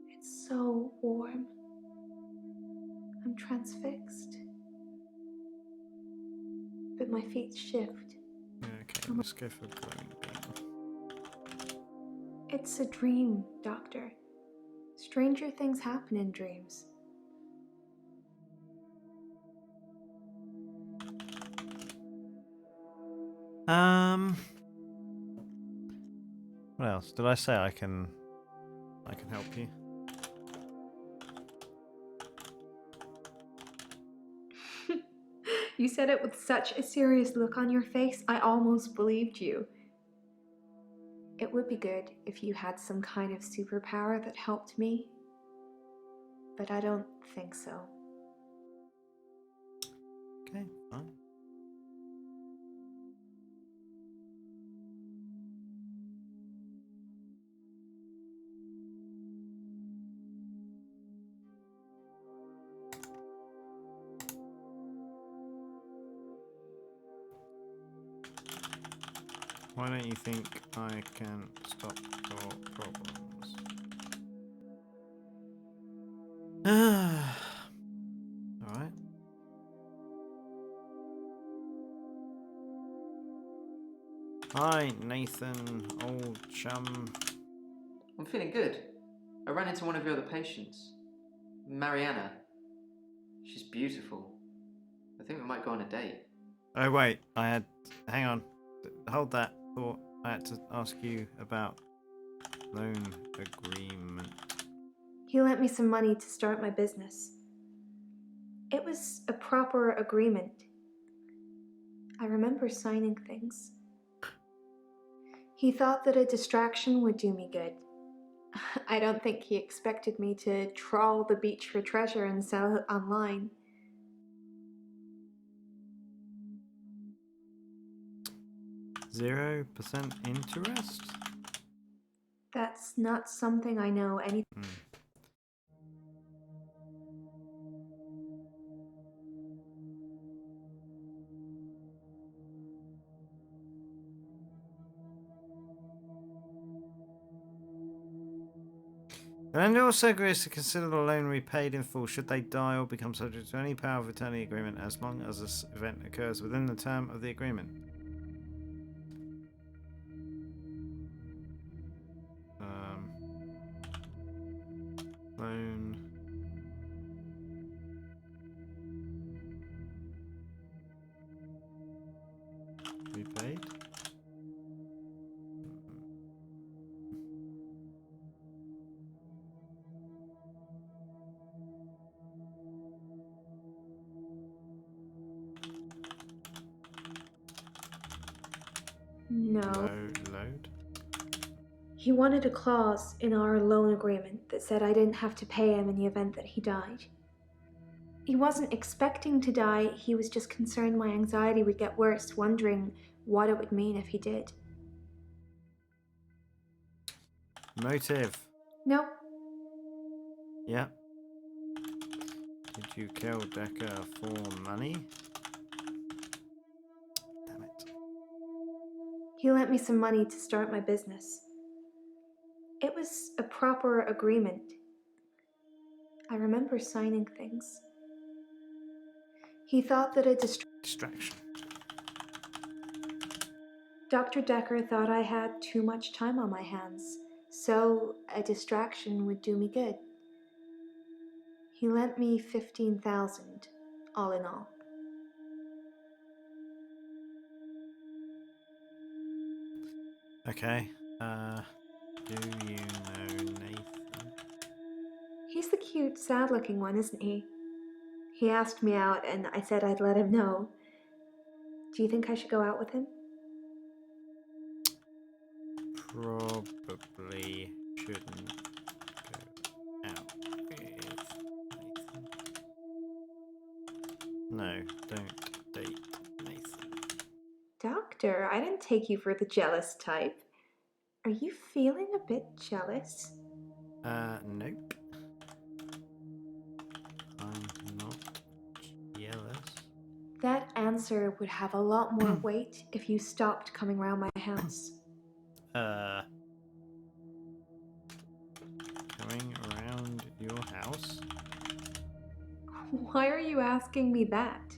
It's so warm. I'm transfixed. But my feet shift. Yeah, okay, let's go for glowing being. It's a dream, Doctor. Stranger things happen in dreams. What else? Did I say I can help you? You said it with such a serious look on your face, I almost believed you. It would be good if you had some kind of superpower that helped me, but I don't think so. Okay, fine. Why don't you think I can stop your problems? Alright. Hi, Nathan, old chum. I'm feeling good. I ran into one of your other patients, Mariana. She's beautiful. I think we might go on a date. Oh, wait, hang on. Hold that thought. I had to ask you about loan agreement. He lent me some money to start my business. It was a proper agreement. I remember signing things. He thought that a distraction would do me good. I don't think he expected me to trawl the beach for treasure and sell it online. 0% interest? That's not something I know anything. The lender also agrees to consider the loan repaid in full should they die or become subject to any power of attorney agreement as long as this event occurs within the term of the agreement. Loan repaid. No. Load. He wanted a clause in our loan agreement that said I didn't have to pay him in the event that he died. He wasn't expecting to die, he was just concerned my anxiety would get worse, wondering what it would mean if he did. Motive. No, Yeah. Did you kill Dekker for money? Damn it. he lent me some money to start my business. It was a proper agreement. I remember signing things. He thought that a Distraction. Dr. Dekker thought I had too much time on my hands, so a distraction would do me good. He lent me 15,000, all in all. Okay. Do you know Nathan? He's the cute, sad-looking one, isn't he? He asked me out, and I said I'd let him know. Do you think I should go out with him? Probably shouldn't go out with Nathan. No, don't date Nathan. Doctor, I didn't take you for the jealous type. Are you feeling a bit jealous? Nope. I'm not jealous. That answer would have a lot more weight if you stopped coming round my house. Coming around your house? Why are you asking me that?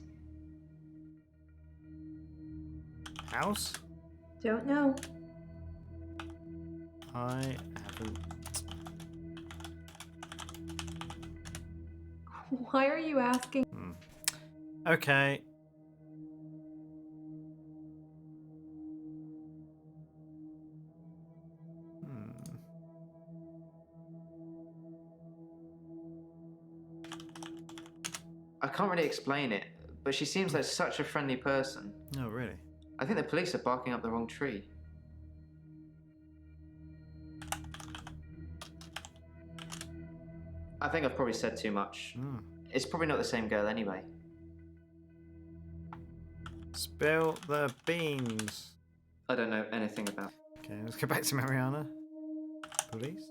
House? Don't know. I haven't. Why are you asking? Okay. I can't really explain it, but she seems like such a friendly person. Oh, really? I think the police are barking up the wrong tree. I think I've probably said too much. It's probably not the same girl anyway. Spill the beans. I don't know anything about. Okay, let's go back to Mariana. Police?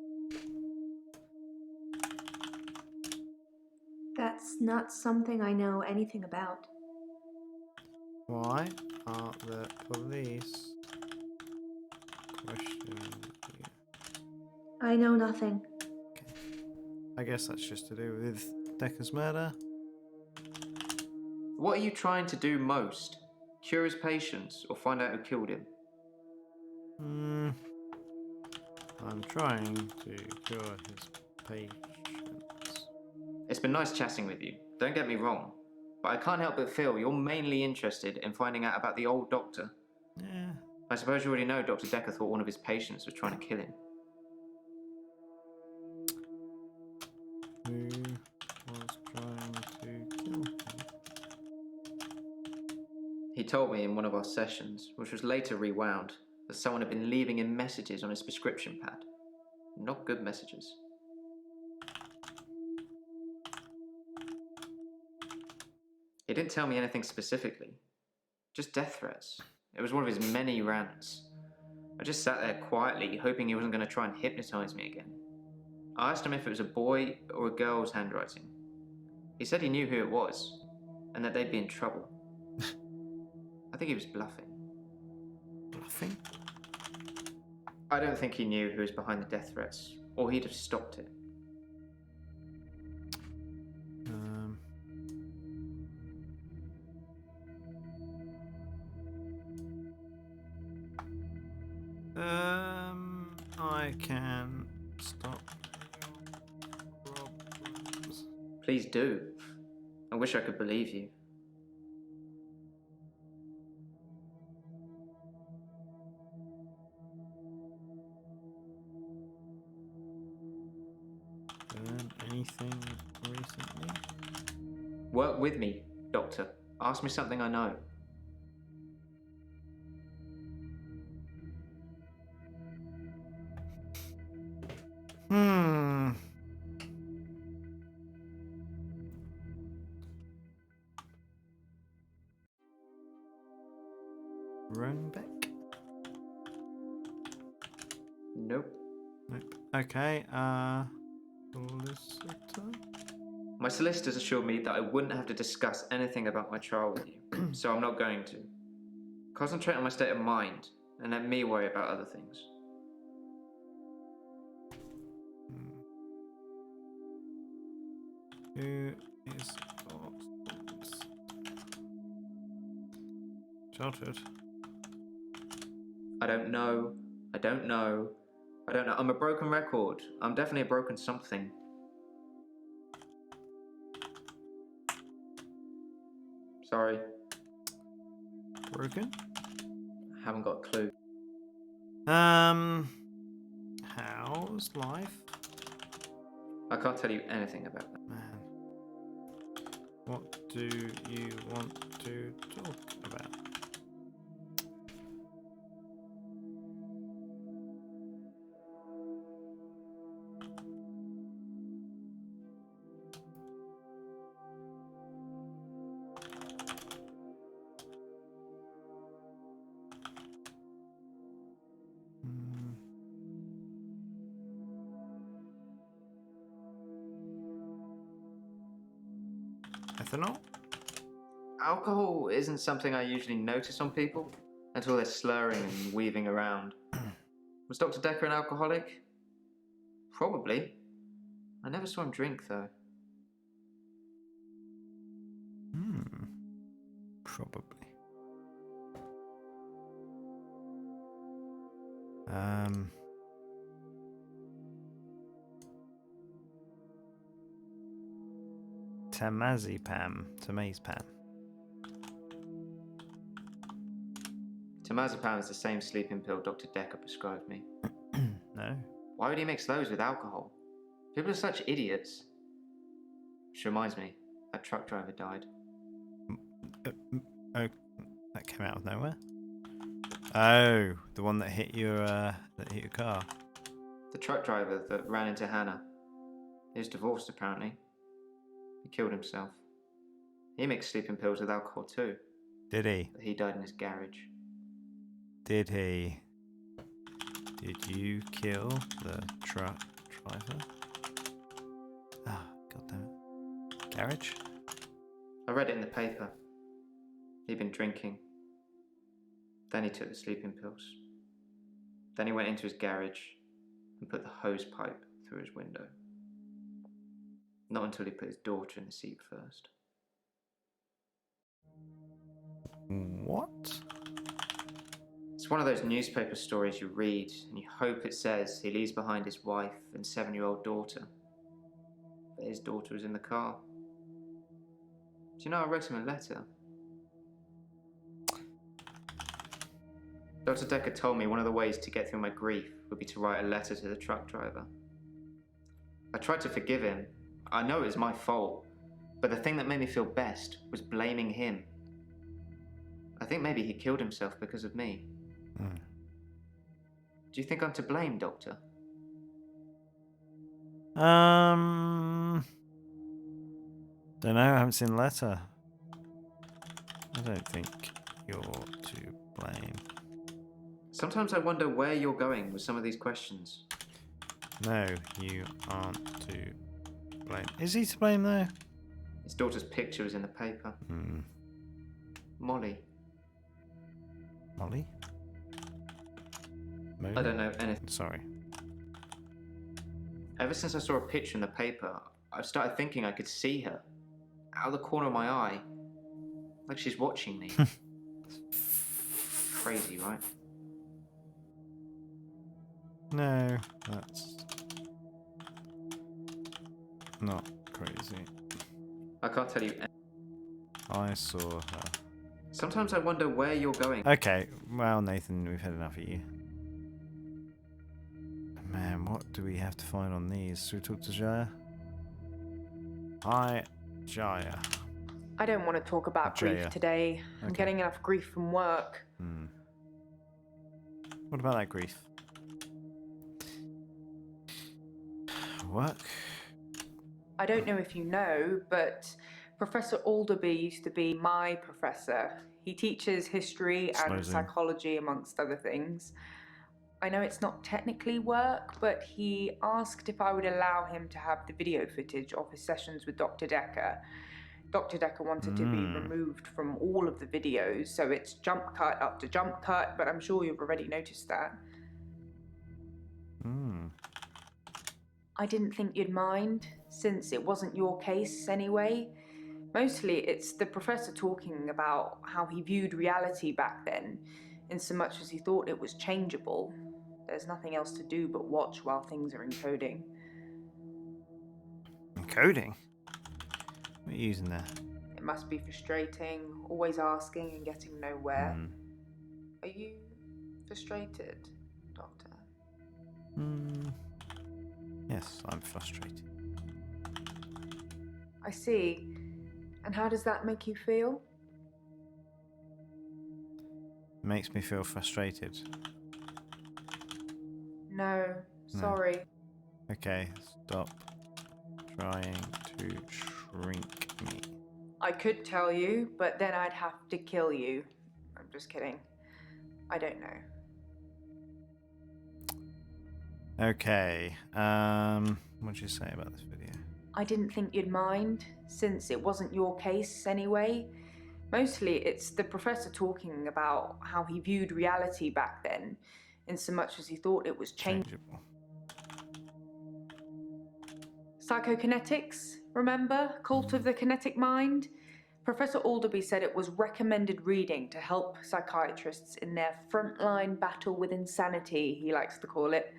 That's not something I know anything about. Why are the police questioning you? I know nothing. I guess that's just to do with Dekker's murder. What are you trying to do most? Cure his patients or find out who killed him? I'm trying to cure his patients. It's been nice chatting with you, don't get me wrong, but I can't help but feel you're mainly interested in finding out about the old doctor. Yeah. I suppose you already know Dr. Dekker thought one of his patients was trying to kill him. Who was trying to kill him? He told me in one of our sessions, which was later rewound, that someone had been leaving him messages on his prescription pad. Not good messages. He didn't tell me anything specifically, just death threats. It was one of his many rants. I just sat there quietly, hoping he wasn't going to try and hypnotize me again. I asked him if it was a boy or a girl's handwriting. He said he knew who it was, and that they'd be in trouble. I think he was bluffing. Bluffing? I don't think he knew who was behind the death threats, or he'd have stopped it. I can stop your problems. Please do. I wish I could believe you. Anything recently? Work with me, Doctor. Ask me something I know. Hmm. Run back. Nope. Nope. Okay. Solicitor. My solicitors assured me that I wouldn't have to discuss anything about my trial with you, so I'm not going to. Concentrate on my state of mind, and let me worry about other things. Who is Fox? Childhood. I don't know. I don't know. I don't know. I'm a broken record. I'm definitely a broken something. Sorry, Broken. I haven't got a clue. How's life? I can't tell you anything about that. Man. What do you want to talk about? Ethanol? Alcohol isn't something I usually notice on people until they're slurring and weaving around. Was Dr. Dekker an alcoholic? Probably. I never saw him drink, though. Probably. Temazepam. Temazepam is the same sleeping pill Dr. Dekker prescribed me. No. Why would he mix those with alcohol? People are such idiots. Which reminds me, that truck driver died. Oh, that came out of nowhere. Oh, the one that hit your car. The truck driver that ran into Hannah. He was divorced, apparently. He killed himself. He mixed sleeping pills with alcohol too. Did he? But he died in his garage. Did he? Did you kill the truck driver? Ah, god damn it. Garage? I read it in the paper. He'd been drinking. Then he took the sleeping pills. Then he went into his garage and put the hose pipe through his window. Not until he put his daughter in the seat first. What? It's one of those newspaper stories you read and you hope it says he leaves behind his wife and 7-year-old daughter. But his daughter was in the car. Do you know I wrote him a letter? Dr. Dekker told me one of the ways to get through my grief would be to write a letter to the truck driver. I tried to forgive him. I know it was my fault. But the thing that made me feel best was blaming him. I think maybe he killed himself because of me. Do you think I'm to blame, Doctor? Don't know, I haven't seen the letter. I don't think you're to blame. Sometimes I wonder where you're going with some of these questions. No, you aren't to blame. Is he to blame though? His daughter's picture was in the paper. Molly. Molly? I don't know anything. Sorry. Ever since I saw a picture in the paper, I've started thinking I could see her. Out of the corner of my eye. Like she's watching me. Crazy, right? No, that's not crazy. I can't tell you. I saw her. Sometimes I wonder where you're going. Okay, well, Nathan, we've had enough of you. Man, what do we have to find on these? Should we talk to Jaya? Hi, Jaya. I don't want to talk about Jaya. grief today. I'm Okay. getting enough grief from work. What about that grief? work. I don't know if you know, but Professor Alderby used to be my professor. He teaches history Slow and zoom. psychology, amongst other things. I know it's not technically work, but he asked if I would allow him to have the video footage of his sessions with Dr. Dekker. Dr. Dekker wanted to be removed from all of the videos, so it's jump cut after jump cut, but I'm sure you've already noticed that. I didn't think you'd mind, since it wasn't your case anyway. Mostly it's the professor talking about how he viewed reality back then, in so much as he thought it was changeable. There's nothing else to do but watch while things are encoding. Encoding? What are you using there? It must be frustrating, always asking and getting nowhere. Are you frustrated, Doctor? Yes, I'm frustrated. I see. And how does that make you feel? It makes me feel frustrated. No, sorry. Okay, stop trying to shrink me. I could tell you, but then I'd have to kill you. I'm just kidding. I don't know. Okay, what did you say about this video? I didn't think you'd mind, since it wasn't your case anyway. Mostly it's the professor talking about how he viewed reality back then, in so much as he thought it was Changeable. Psychokinetics, remember? Cult of the Kinetic Mind? Professor Alderby said it was recommended reading to help psychiatrists in their frontline battle with insanity, he likes to call it.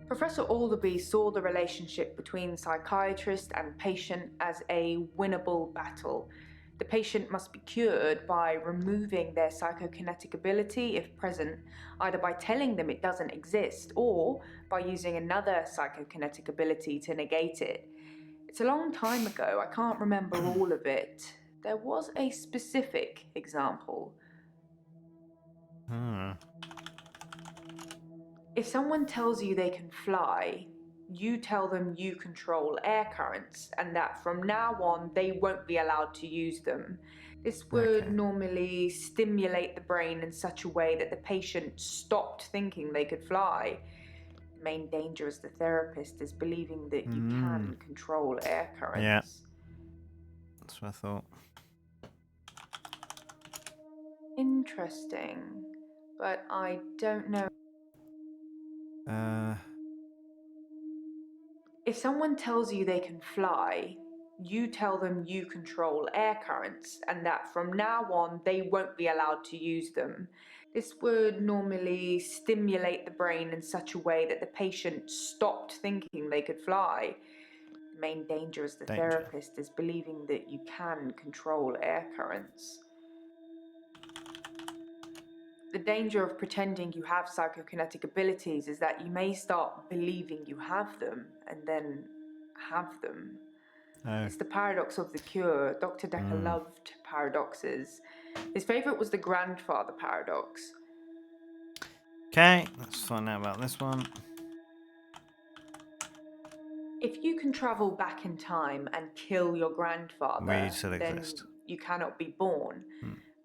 Professor Alderby saw the relationship between psychiatrist and patient as a winnable battle. The patient must be cured by removing their psychokinetic ability, if present, either by telling them it doesn't exist or by using another psychokinetic ability to negate it. It's a long time ago, I can't remember all of it. There was a specific example. If someone tells you they can fly, you tell them you control air currents and that from now on they won't be allowed to use them. This would normally stimulate the brain in such a way that the patient stopped thinking they could fly. The main danger as the therapist is believing that you can control air currents. Yeah. That's what I thought. Interesting, but I don't know. If someone tells you they can fly, you tell them you control air currents and that from now on they won't be allowed to use them. This would normally stimulate the brain in such a way that the patient stopped thinking they could fly. The main danger as the therapist is believing that you can control air currents. The danger of pretending you have psychokinetic abilities is that you may start believing you have them and then have them. It's the paradox of the cure. Dr. Dekker loved paradoxes. His favourite was the grandfather paradox. Okay, let's find out about this one. If you can travel back in time and kill your grandfather, then you cannot be born.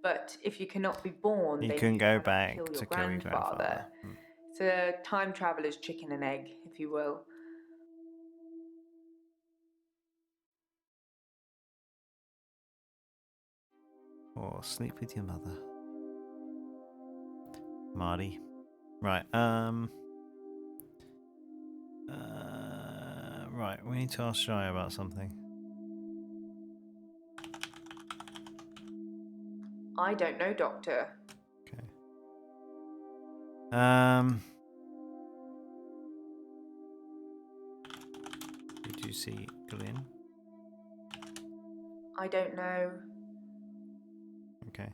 But if you cannot be born, you then can you go cannot back kill your to kill your grandfather. It's a time traveler's chicken and egg, if you will. Or sleep with your mother. Marty. Right, right, we need to ask Shia about something. I don't know, Doctor. Okay. Did you see Glenn? I don't know. Okay.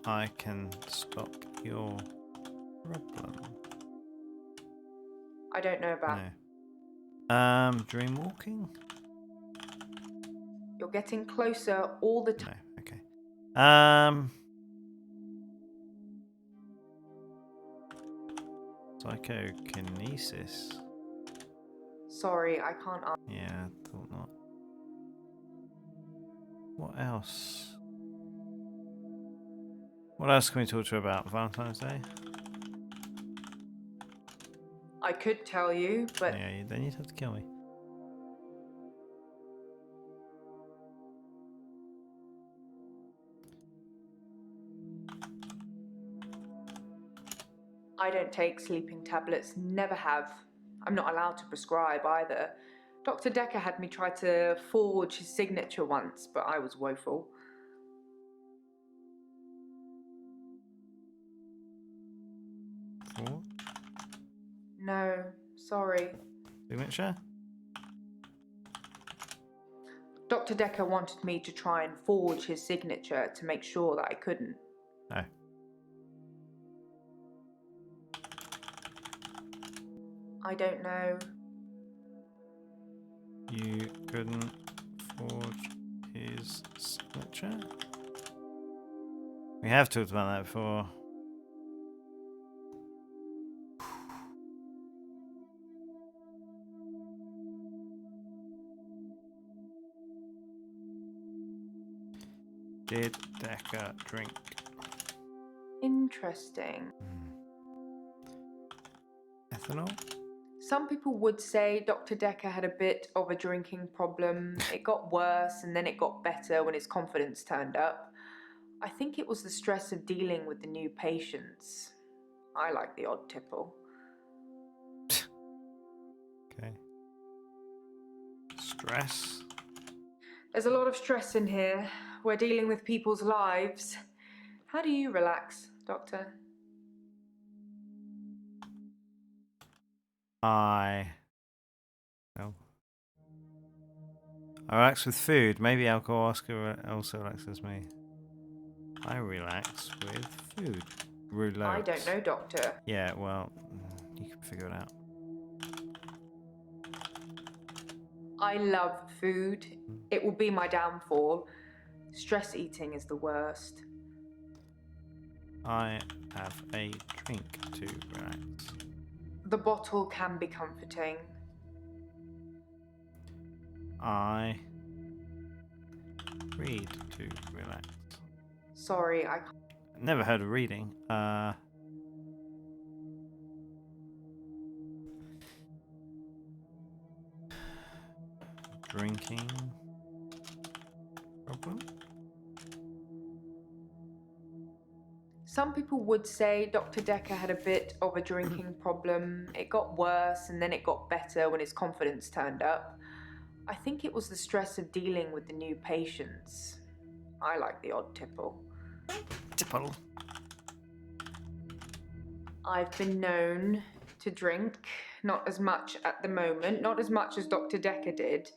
I can stop your problem. I don't know about. No. Dream walking? You're getting closer all the time. No. Okay. Psychokinesis. Sorry, I can't answer. Yeah, thought not. What else? What else can we talk to her about? Valentine's Day? I could tell you, but Yeah, then you'd have to kill me. I don't take sleeping tablets, never have. I'm not allowed to prescribe either. Dr. Dekker had me try to forge his signature once, but I was woeful. Four? No, sorry. Signature? Dr. Dekker wanted me to try and forge his signature to make sure that I couldn't. Oh. I don't know. You couldn't forge his signature? We have talked about that before. Did Dekker drink? Interesting. Ethanol? Some people would say Dr. Dekker had a bit of a drinking problem. It got worse and then it got better when his confidence turned up. I think it was the stress of dealing with the new patients. I like the odd tipple. Okay. Stress? There's a lot of stress in here. We're dealing with people's lives. How do you relax, Doctor? I relax with food. Maybe alcohol also relaxes me. I relax with food. Relax. I don't know, Doctor. Yeah, well, you can figure it out. I love food. It will be my downfall. Stress eating is the worst. I have a drink to relax. The bottle can be comforting. I read to relax. Sorry, I can't. Never heard of reading. Drinking problem? Some people would say Dr. Dekker had a bit of a drinking problem. It got worse and then it got better when his confidence turned up. I think it was the stress of dealing with the new patients. I like the odd tipple. Tipple. I've been known to drink, not as much at the moment, not as much as Dr. Dekker did.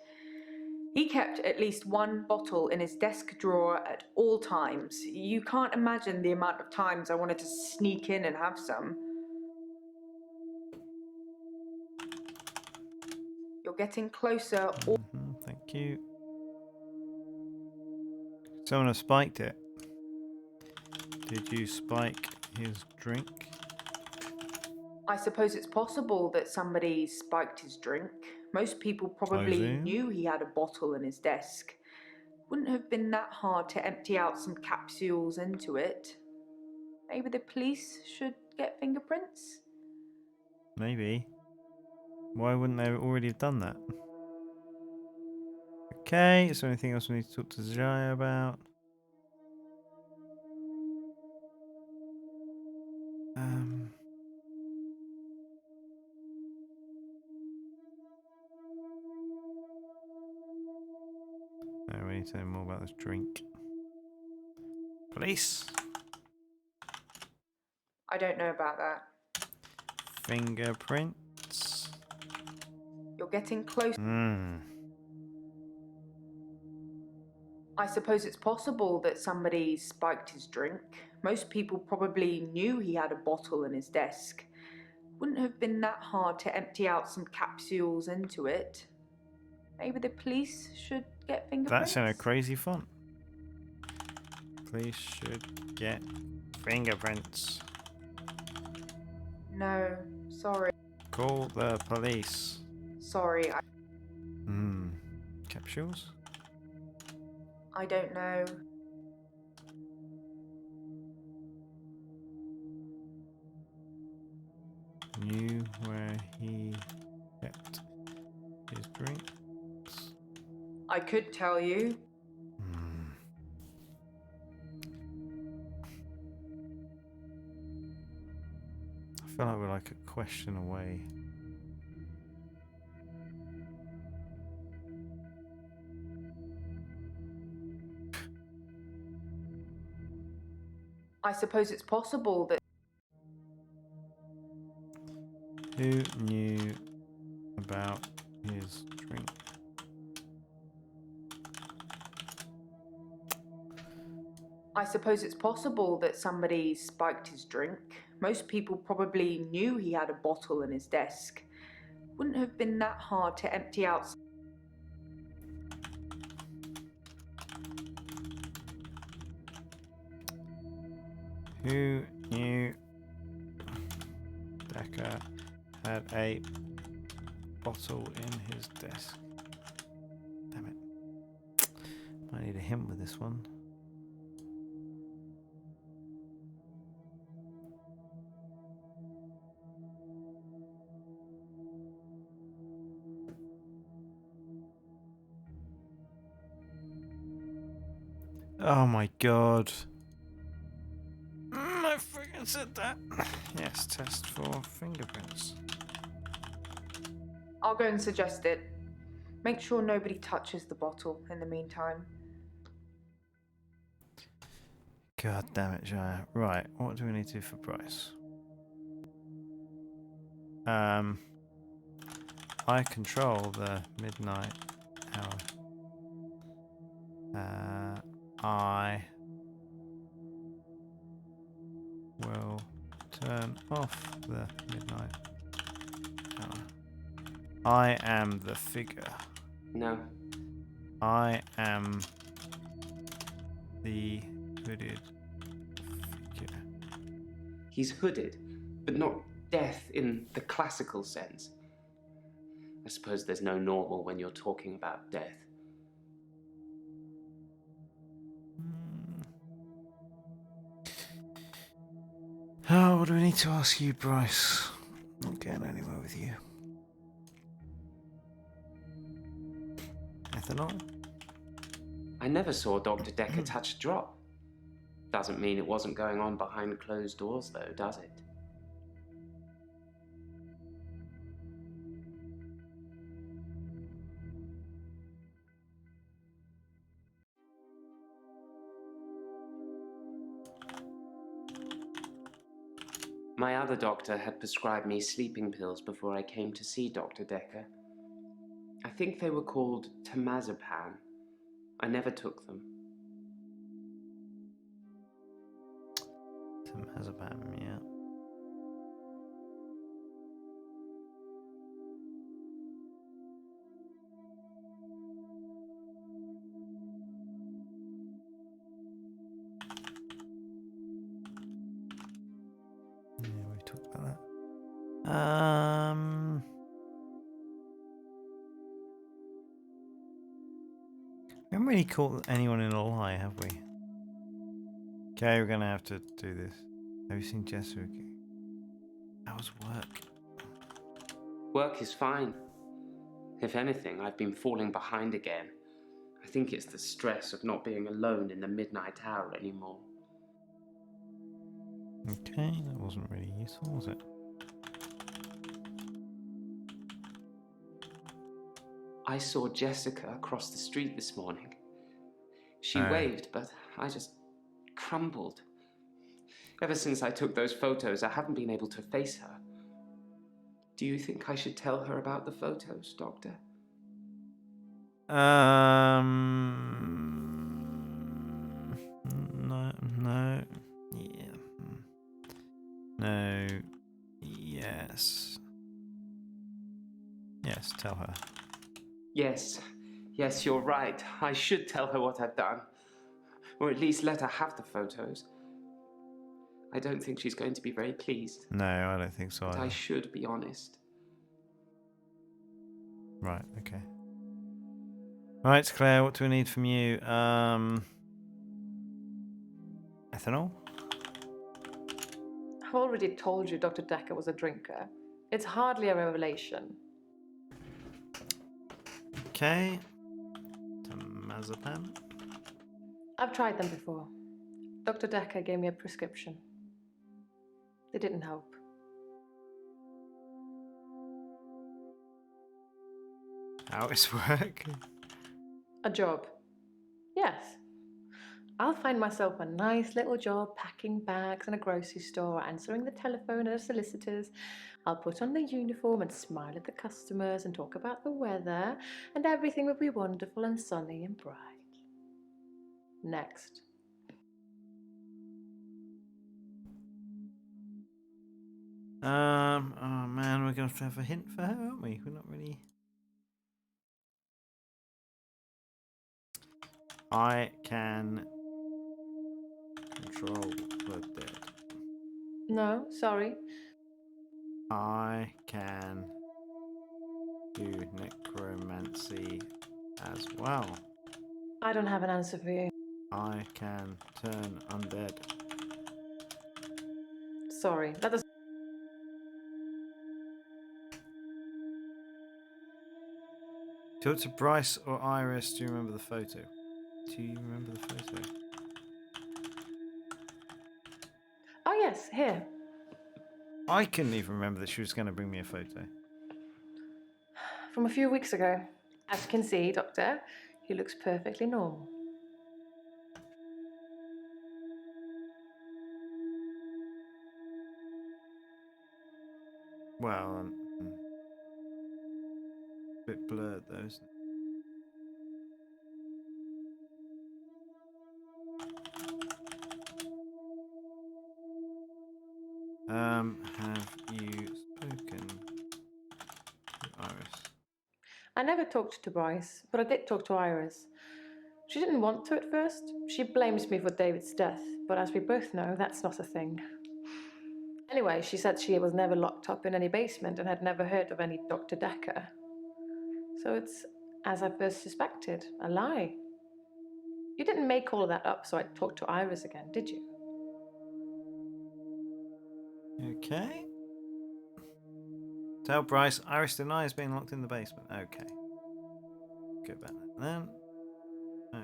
He kept at least one bottle in his desk drawer at all times. You can't imagine the amount of times I wanted to sneak in and have some. You're getting closer. Thank you. Someone has spiked it. Did you spike his drink? I suppose it's possible that somebody spiked his drink. Most people probably knew he had a bottle in his desk. Wouldn't have been that hard to empty out some capsules into it. Maybe the police should get fingerprints? Maybe. Why wouldn't they already have done that? Okay, is there anything else we need to talk to Zaya about? No, we need to know more about this drink. Police? I don't know about that. Fingerprints? You're getting close. I suppose it's possible that somebody spiked his drink. Most people probably knew he had a bottle in his desk. Wouldn't have been that hard to empty out some capsules into it. Maybe the police should get fingerprints? That's in a crazy font. Police should get fingerprints. No, Sorry. Call the police. Sorry, Capsules? I don't know. Knew where he kept his drinks. I could tell you. I feel like we're like a question away. I suppose it's possible that Who knew about his drink? somebody spiked his drink. Most people probably knew he had a bottle in his desk. Wouldn't have been that hard to empty out. Who knew Dekker had a bottle in his desk? Damn it. I need a hint with this one. Oh my god. I freaking said that. Yes, test for fingerprints. I'll go and suggest it. Make sure nobody touches the bottle in the meantime. God damn it, Jaya. Right, what do we need to do for Bryce? I control the midnight hour. I will turn off the midnight hour. I am the figure. No. I am the hooded figure. He's hooded, but not death in the classical sense. I suppose there's no normal when you're talking about death. Oh, what do we need to ask you, Bryce? Not getting anywhere with you. Ethanol? I never saw Dr. Dekker touch a drop. Doesn't mean it wasn't going on behind closed doors, though, does it? My other doctor had prescribed me sleeping pills before I came to see Dr. Dekker. I think they were called temazepam. I never took them. Temazepam, yeah. Yeah, we talked about that. We haven't really caught anyone in a lie, have we? Okay, we're gonna have to do this. Have you seen Jessica? How's work? Work is fine. If anything, I've been falling behind again. I think it's the stress of not being alone in the midnight hour anymore. Okay, that wasn't really useful, was it? I saw Jessica across the street this morning. She waved, but I just crumbled. Ever since I took those photos, I haven't been able to face her. Do you think I should tell her about the photos, Doctor? No, yeah. No, yes. Yes, tell her. Yes, you're right. I should tell her what I've done. Or at least let her have the photos. I don't think she's going to be very pleased. No, I don't think so But either. I should be honest. Right, okay. Right, Claire, what do we need from you? Ethanol? I've already told you Dr. Dekker was a drinker. It's hardly a revelation. Okay. Temazepam. I've tried them before. Dr. Dekker gave me a prescription. They didn't help. How is work? A job. Yes. I'll find myself a nice little job packing bags in a grocery store, answering the telephone at a solicitor's. I'll put on the uniform and smile at the customers and talk about the weather, and everything will be wonderful and sunny and bright. Next. Oh man, we're gonna have to have a hint for her, aren't we? We're not really. I can control the dead. No, sorry. I can do necromancy as well. I don't have an answer for you. I can turn undead. Sorry. That doesn't. Talk to Bryce or Iris. Do you remember the photo? Do you remember the photo? Oh, yes, here. I couldn't even remember that she was going to bring me a photo. From a few weeks ago. As you can see, Doctor, he looks perfectly normal. Well, a bit blurred though, isn't it? Have you spoken to Iris? I never talked to Bryce, but I did talk to Iris. She didn't want to at first. She blames me for David's death, but as we both know, that's not a thing. Anyway, she said she was never locked up in any basement and had never heard of any Dr. Dekker. So it's, as I first suspected, a lie. You didn't make all of that up so I'd talk to Iris again, did you? Okay. Tell Bryce Iris denies being locked in the basement. Okay. Go back then. Oh.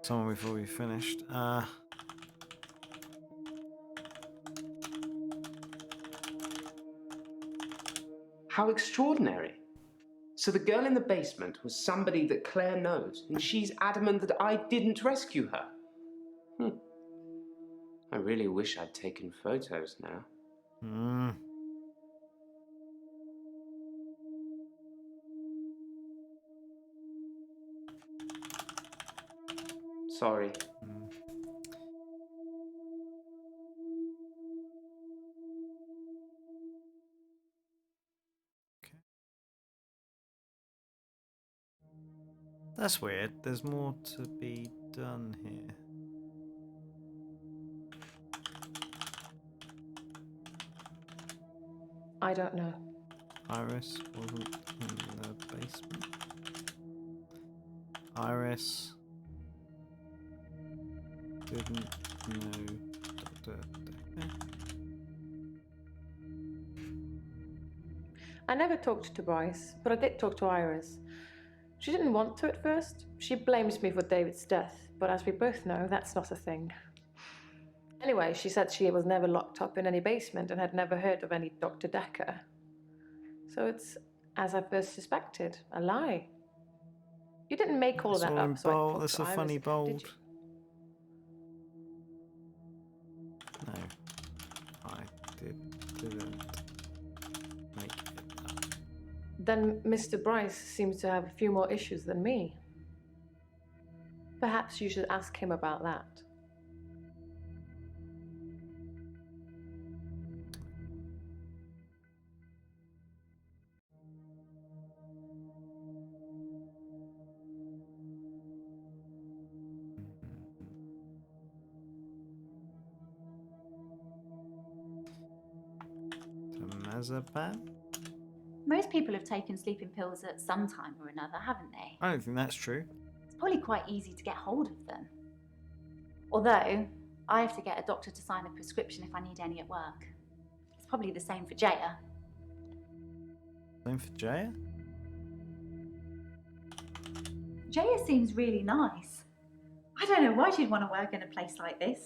Someone before we finished. How extraordinary. So the girl in the basement was somebody that Claire knows, and she's adamant that I didn't rescue her. I really wish I'd taken photos now. Sorry. Okay. That's weird. There's more to be done here. I don't know. Iris wasn't in the basement. Iris didn't know Dr. Dekker. I never talked to Bryce, but I did talk to Iris. She didn't want to at first. She blames me for David's death, but as we both know, that's not a thing. Anyway, she said she was never locked up in any basement and had never heard of any Dr. Dekker. So it's, as I first suspected, a lie. You didn't make all of That's that all in up so I'd bold. talk That's to a Iris funny again, bold. did you? No, I didn't make it up. Then Mr. Bryce seems to have a few more issues than me. Perhaps you should ask him about that. Diazepam? Most people have taken sleeping pills at some time or another, haven't they? I don't think that's true. It's probably quite easy to get hold of them. Although, I have to get a doctor to sign a prescription if I need any at work. It's probably the same for Jaya. Same for Jaya? Jaya seems really nice. I don't know why she'd want to work in a place like this.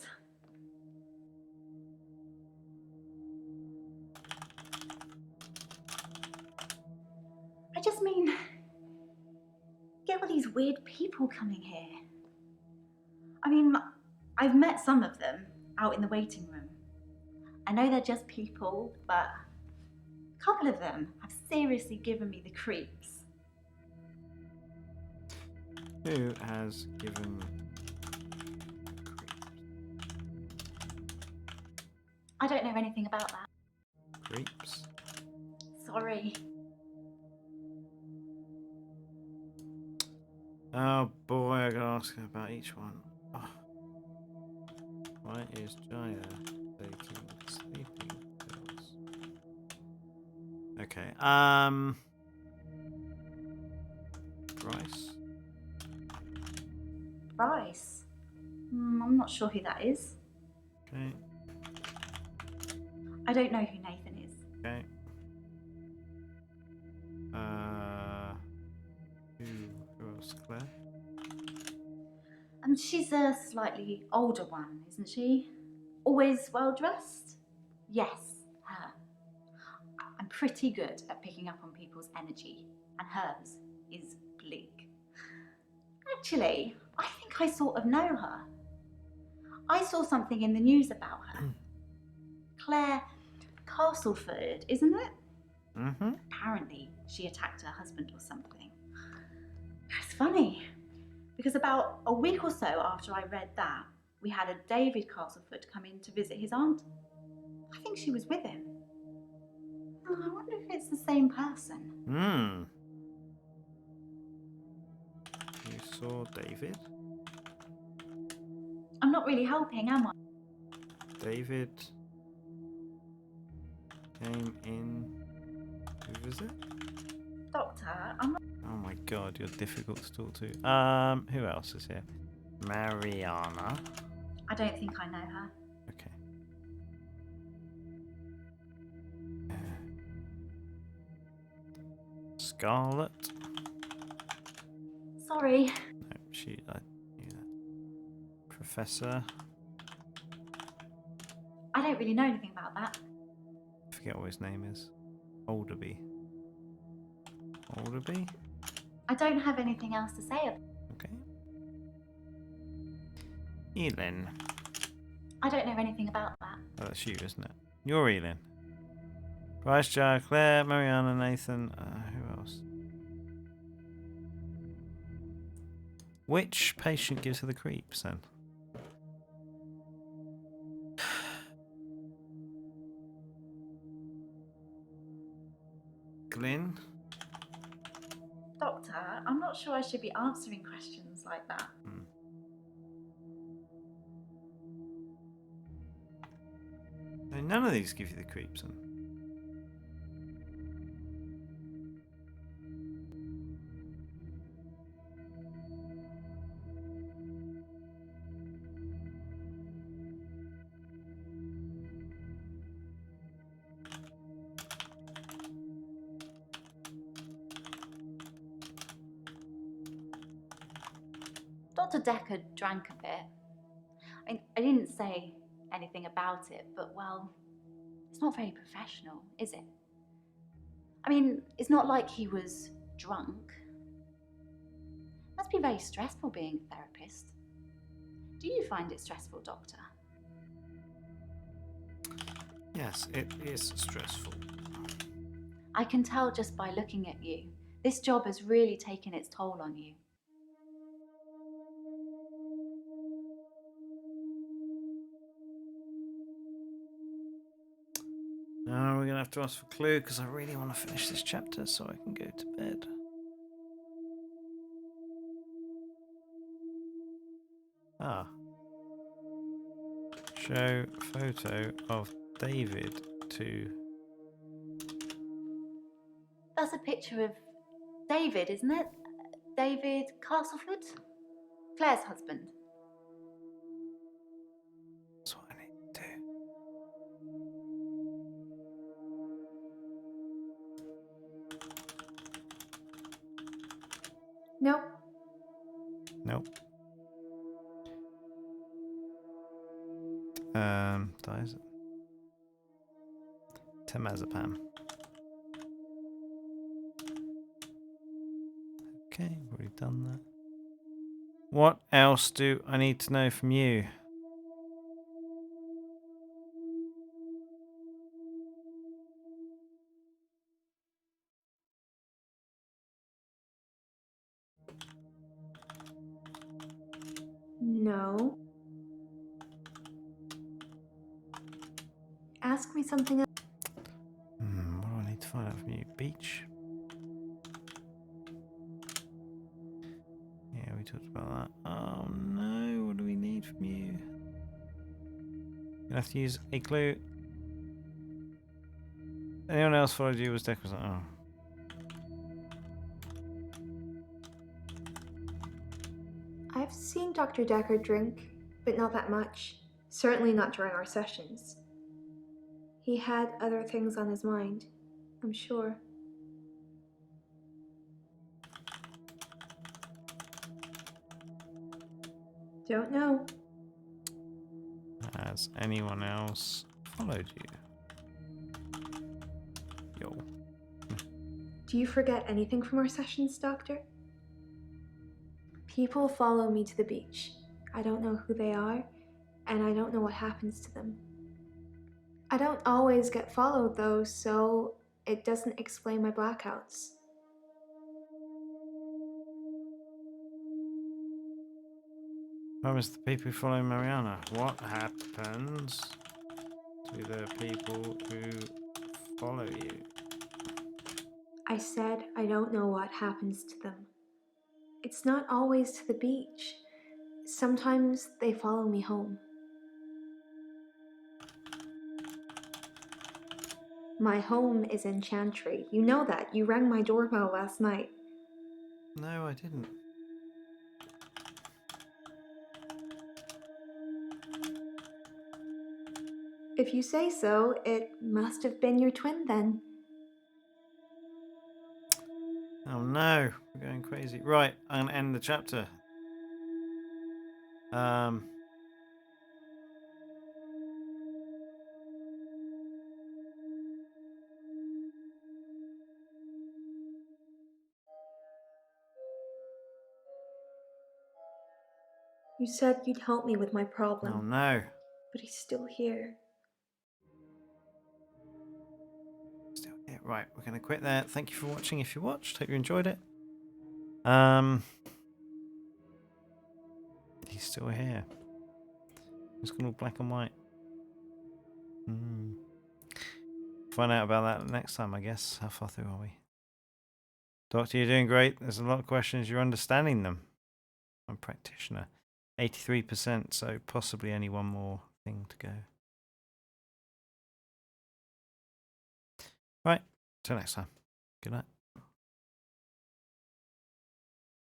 I just mean, get all these weird people coming here. I mean, I've met some of them out in the waiting room. I know they're just people, but a couple of them have seriously given me the creeps. Who has given I don't know anything about that. creeps? Sorry. Oh boy, I gotta ask her about each one. Oh. Why is Jaya taking sleeping pills? Okay, Bryce? Bryce? I'm not sure who that is. Okay, I don't know who Nathan is. okay. Who else? Claire? She's a slightly older one, isn't she? Always well dressed? Yes, her. I'm pretty good at picking up on people's energy, and hers is bleak. Actually, I think I sort of know her. I saw something in the news about her. Claire Castleford, isn't it? Mm-hmm. Apparently, she attacked her husband or something. It's funny, because about a week or so after I read that, we had a David Castleford come in to visit his aunt. I think she was with him. Oh, I wonder if it's the same person. Hmm. You saw David? I'm not really helping, am I? David came in to visit? Doctor, I'm not... Oh my god, you're difficult to talk to. Who else is here? Mariana. I don't think I know her. Okay. Scarlet. Sorry. No, I knew that. Professor. I don't really know anything about that. I forget what his name is. Alderby. Alderby? I don't have anything else to say about it. Okay. Elin. I don't know anything about that. Oh, that's you, isn't it? You're Elin. Bryce, Jar, Claire, Mariana, Nathan. Who else? Which patient gives her the creeps then? Glyn? Doctor, I'm not sure I should be answering questions like that. No, none of these give you the creeps then. Dr. Dekker drank a bit. I didn't say anything about it, but well, it's not very professional, is it? I mean, it's not like he was drunk. Must be very stressful being a therapist. Do you find it stressful, Doctor? Yes, it is stressful. I can tell just by looking at you. This job has really taken its toll on you. Now we're going to have to ask for Clue because I really want to finish this chapter so I can go to bed. Ah. Show photo of David to That's a picture of David, isn't it? David Castleford? Claire's husband. That's what I need to do. Nope. Nope. Dies. Temazepam. Okay, already done that. What else do I need to know from you? No. Ask me something else. What do I need to find out from you? Beach? Yeah, we talked about that. Oh no, what do we need from you? You have to use a clue. Anyone else followed you was Dekker? Oh. I've seen Dr. Dekker drink, but not that much. Certainly not during our sessions. He had other things on his mind, I'm sure. Don't know. Has anyone else followed you? Yo. Do you forget anything from our sessions, Doctor? People follow me to the beach. I don't know who they are, and I don't know what happens to them. I don't always get followed, though, so it doesn't explain my blackouts. Promise the people who follow Mariana. What happens to the people who follow you? I said I don't know what happens to them. It's not always to the beach. Sometimes they follow me home. My home is in Chantry. You know that. You rang my doorbell last night. No, I didn't. If you say so, it must have been your twin then. Oh no, we're going crazy. Right, I'm gonna end the chapter. You said you'd help me with my Oh problem, no. but he's still here. Still here. Right, we're gonna quit there. Thank you for watching if you watched. Hope you enjoyed it. He's still here. It's gone all black and white. Find out about that next time, I guess. How far through are we? Doctor, you're doing great. There's a lot of questions. You're understanding them. I'm a practitioner. 83%, so possibly only one more thing to go. Right, till next time. Good night.